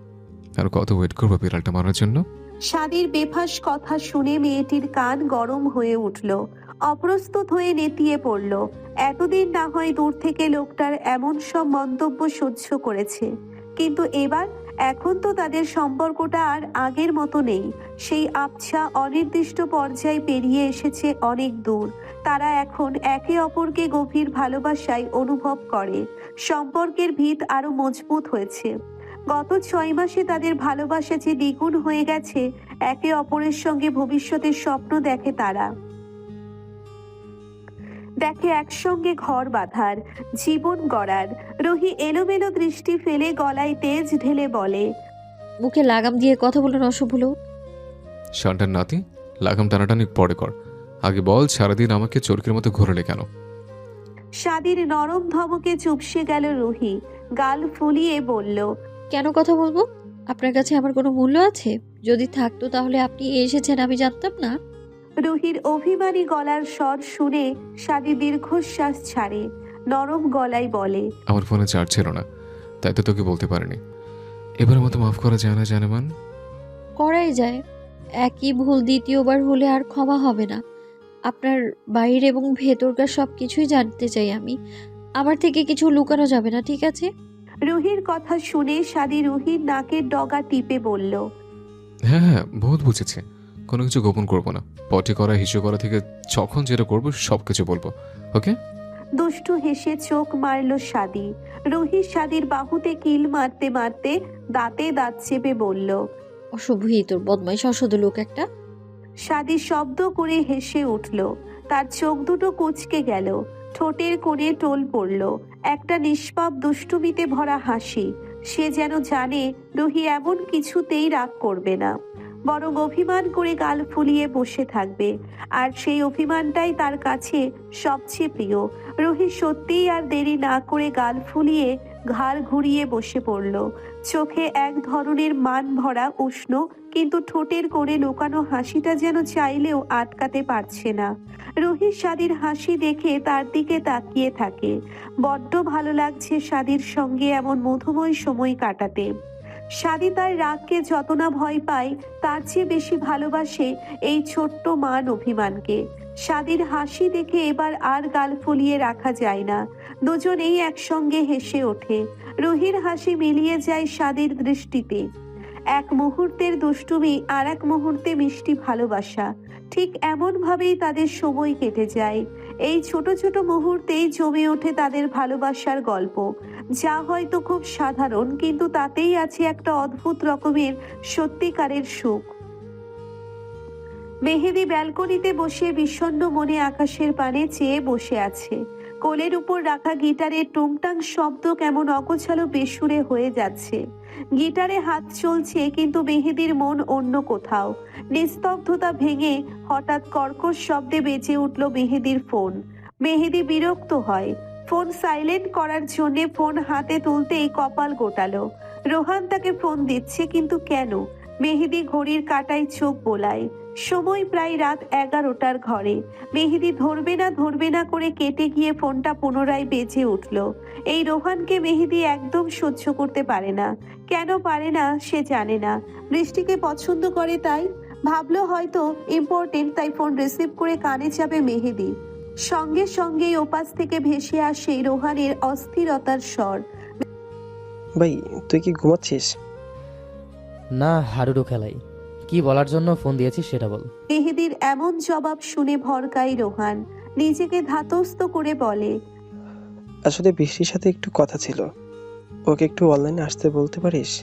আর কত ওয়েট করবো বিড়ালটা মারার জন্য? সাদির বেফাস কথা শুনে মেয়েটির কান গরম হয়ে উঠল, অপ্রস্তুত হয়ে নেতিয়ে পড়ল। এতদিন না হয় দূর থেকে লোকটার এমন সব মন্তব্য সহ্য করেছে, কিন্তু এখন তো তাদের সম্পর্কটা আর আগের মতো নেই। সেই আবছা অনির্দিষ্ট পর্যায়ে পেরিয়ে এসেছে অনেক দূর। তারা এখন একে অপরকে গভীর ভালোবাসায় অনুভব করে। সম্পর্কের ভিত আরো মজবুত হয়েছে। গত 6 মাসে তাদের ভালোবাসা যে দ্বিগুণ হয়ে গেছে। একে অপরের সঙ্গে ভবিষ্যতের স্বপ্ন দেখে তারা। দেখে একসঙ্গে ঘর বাঁধার, জীবন গড়ার। রুহি এলোমেলো দৃষ্টি ফেলে গলায় তেজ ঢেলে বলে, মুখে লাগাম দিয়ে কথা বলেন অশুভ লোক। শান্টার নাতি, লাগাম টানাটানি পরে কর। আগে বল, সারাদিন আমাকে চোরকের মতো ঘোরালে কেন? সাদির নরম ধমকে চুপসে গেল রুহি। গাল ফুলিয়ে বলল, কেন কথা বলবো? আপনার কাছে আমার কোনো মূল্য আছে? যদি থাকতো তাহলে আপনি এসেছেন আমি জানতাম না? রুহির অভিমানী গলার স্বর শুনে সাদি দীর্ঘশ্বাস ছাড়ে, নরম গলায় বলে, আমার ফোনে চার্জ ছিল না, তাই তো তোকে বলতে পারিনি। এবার মতো মাফ করা যায় না জানেমান? করাই যায়। একই ভুল দ্বিতীয়বার হলে আর ক্ষমা হবে না। আপনার বাইরে এবং ভেতরকার সব কিছুই জানতে চাই আমি। আমার থেকে কিছু লুকানো যাবে না, ঠিক আছে? রুহির কথা শুনে সাদি রুহির নাকের ডগা টিপে বলল, হ্যাঁ হ্যাঁ, বহুত বুঝেছি। কোনো কিছু গোপন করবো না। পটি করা হিসেবে করা থেকে যখন যেটা করবো সব কিছু বলবো, ওকে? দুষ্টু হেসে চোখ মারল সাদি। রুহি সাদির বাহুতে কিল মারতে মারতে দাঁতে দাঁত চেপে বলল, অসভ্যই তোর বদমাইশ অসদ লোক একটা। সাদি শব্দ করে হেসে উঠল। তার চোখ দুটো কুঁচকে গেল, ঠোঁটের কোণে টোল পড়ল একটা নিষ্পাপ দুষ্টুমিতে ভরা হাসি। সে যেন জানে রুহি এমন কিছুতেই রাগ করবে না, বরং অভিমান করে গাল ফুলিয়ে বসে থাকবে। আর সেই অভিমানটাই তার কাছে সবচেয়ে প্রিয়। রুহি সত্যিই আর দেরি না করে গাল ফুলিয়ে ঘাড় ঘুরিয়ে বসে পড়ল। চোখে এক ধরনের মান ভরা উষ্ণ, কিন্তু ঠোঁটের কোণে লুকানো হাসিটা যেন চাইলেও আটকাতে পারছে না। রুহি সাদির হাসি দেখে তার দিকে তাকিয়ে থাকে। বড্ড ভালো লাগছে সাদির সঙ্গে এমন মধুময় সময় কাটাতে। সাদি তার রাগকে যত না ভয় পায়, তার চেয়ে বেশি ভালোবাসে এই ছোট্ট মান অভিমানকে। সাদির হাসি দেখে এবার আর গাল ফুলিয়ে রাখা যায় না। দুজনেই একসঙ্গে হেসে ওঠে। রুহির হাসি মিলিয়ে যায় সাদির দৃষ্টিতে। এক মুহূর্তের দুষ্টুমি আর এক মুহূর্তে মিষ্টি ভালোবাসা। ঠিক এমন ভাবেই তাদের সময় কেটে যায়। এই ছোট ছোট মুহূর্তেই জমে ওঠে তাদের ভালোবাসার গল্প, যা হয়তো খুব সাধারণ, কিন্তু তাতেই আছে একটা অদ্ভুত রকমের সত্যিকারের সুখ। মেহেদি ব্যালকনিতে বসে বিষণ্ণ মনে আকাশের পানে চেয়ে বসে আছে। কোলের উপর রাখা গিটারের টুংটাং শব্দ কেমন অগোছালো বেসুরে হয়ে যাচ্ছে। গিটারে হাত চলছে, কিন্তু মেহেদির মন অন্য কোথাও। নিস্তব্ধতা ভেঙে হঠাৎ কর্কশ শব্দে বেজে উঠল মেহেদির ফোন। মেহেদি বিরক্ত হয়। ফোন সাইলেন্ট করার জন্য ফোন হাতে তুলতেই কপাল গোটালো। রোহান তাকে ফোন দিচ্ছে, কিন্তু কেন? মেহেদি ঘড়ির কাঁটায় চোখ বোলায়। সময় প্রায় রাত 11টার ঘরে। মেহেদি ধরবে না করে কেটে গিয়ে ফোনটা পুনরায় বেজে উঠল। এই রোহানকে মেহেদি একদম সহ্য করতে পারে না। কেন পারে না সে জানে না। বৃষ্টিকে পছন্দ করে তাই। ভাবলো হয়তো ইম্পর্টেন্ট, তাই ফোন রিসিভ করে কানে চাপে মেহেদি। সঙ্গে সঙ্গেই ওপাশ থেকে ভেসে আসে রোহানের অস্থিরতার স্বর। ভাই, তুই কি ঘুমাচ্ছিস? না, হাডুডু খেলাই। কি বলার জন্য ফোন দিয়েছিস সেটা বল। মেহেদির এমন জবাব শুনে ভরকাই রোহান। নিজেকে ধাতস্থ করে বলে, আসলে বৃষ্টির সাথে একটু কথা ছিল, ওকে একটু অনলাইনে আসতে বলতে পারিস?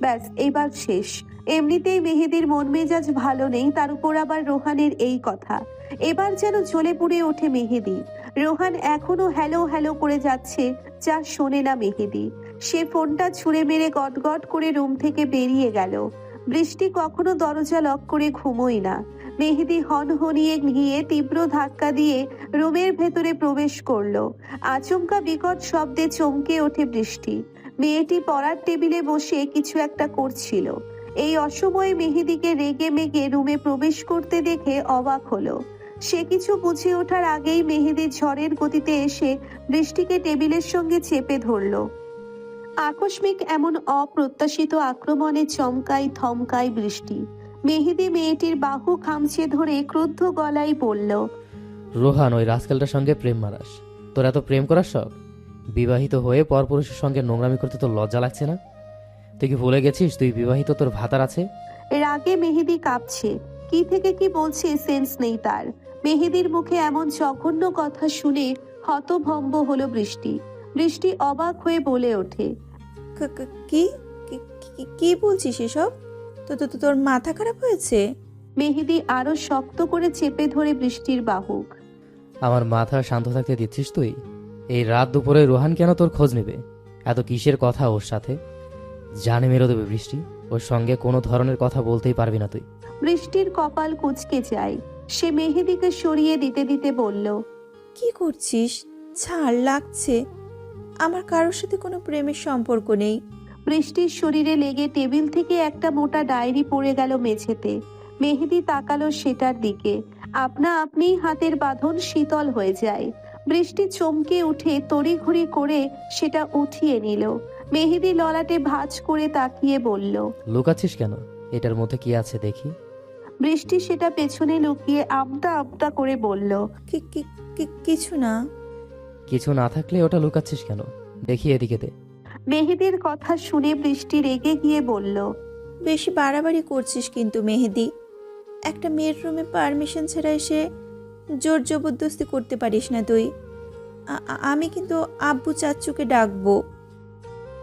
ব্যাস এবার শেষ। এমনিতেই মেহেদির মন মেজাজ ভালো নেই, তার উপর আবার রোহানের এই কথা। এবার যেন জ্বলে পুড়ে ওঠে মেহেদি। রোহান এখনো হ্যালো হ্যালো করে যাচ্ছে, যা শোনে না মেহেদি। সে ফোনটা ছুঁড়ে মেরে গটগট করে রুম থেকে বেরিয়ে গেল। বৃষ্টি কখনো দরজা লক করে ঘুমোয় না। মেহেদি হনহনিয়ে গিয়ে তীব্র ধাক্কা দিয়ে রুমের ভেতরে প্রবেশ করলো। আচমকা বিকট শব্দে চমকে ওঠে বৃষ্টি। মেয়েটি পড়ার টেবিলে বসে কিছু একটা করছিল। এই অসময়ে মেহেদিকে রেগে মেগে রুমে প্রবেশ করতে দেখে অবাক হলো। সে কিছু বুঝে ওঠার আগেই মেহেদি ঝড়ের গতিতে এসে বৃষ্টিকে টেবিলের সঙ্গে চেপে ধরলো। আকস্মিক এমন অপ্রত্যাশিত আক্রমণে চমকায় থমকায় বৃষ্টি। মেহেদি মেয়েটির বাহু খামচে ধরে ক্রুদ্ধ গলায় বলল, রোহান, ওই রাস্কেলটার সঙ্গে প্রেম মারাস? তোর এত প্রেম করার শখ? বিবাহিত হয়ে পরপুরুষের সঙ্গে নোংরামি করতে তোর লজ্জা লাগছে না? তুই কি ভুলে গেছিস তুই বিবাহিত, তোর ভাতার আছে? রাগে মেহেদি কাঁপছে। কি থেকে কি বলছে সেন্স নেই তার। মেহেদির মুখে এমন জঘন্য কথা শুনে হতভম্ব হলো বৃষ্টি। বৃষ্টি অবাক হয়ে বলে ওঠে, কি কি- কি- কি বলছিস এসব? তোর মাথা খারাপ হয়েছে? মেহেদি আরো শক্ত করে চেপে ধরে বৃষ্টির বাহু। আমার মাথা শান্ত থাকতে দিচ্ছিস তুই? এই রাত দুপুরে রোহান কেন তোর খোঁজ নেবে? এত কিসের কথা ওর সাথে? জানে মেরে দেবে বৃষ্টি। ওর সঙ্গে কোনো ধরনের কথা বলতেই পারবি না তুই। বৃষ্টির কপাল কুঁচকে যায়। সে মেহেদিকে সরিয়ে দিতে দিতে বলল, কি করছিস? ছাড়, লাগছে। আমার কারোর সাথে কোনো প্রেমের সম্পর্ক নেই। বৃষ্টির শরীরে লেগে টেবিল থেকে একটা মোটা ডায়েরি পড়ে গেল মেঝেতে। মেহেদি তাকালো সেটার দিকে। আপনা আপনিই হাতের বাঁধন শীতল হয়ে যায়। বৃষ্টি চমকে উঠে তড়িঘড়ি করে সেটা উঠিয়ে নিল। মেহেদি ললাটে ভাঁজ করে তাকিয়ে বলল, লুকাচ্ছিস কেন? এটার মধ্যে কি আছে দেখি। বৃষ্টি সেটা পেছনে লুকিয়ে আমতা আমতা করে বলল, কিছু না। কিছু না থাকলে ওটা লুকাচ্ছিস কেন? দেখি এদিকে দে। মেহেদির কথা শুনে বৃষ্টি রেগে গিয়ে বলল, বেশি বাড়াবাড়ি করছিস কিন্তু মেহেদি। একটা মেয়ের রুমে পারমিশন ছাড়া এসে জোর জবরদস্তি করতে পারিস না তুই। আমি কিন্তু আব্বু চাচ্চুকে ডাকবো।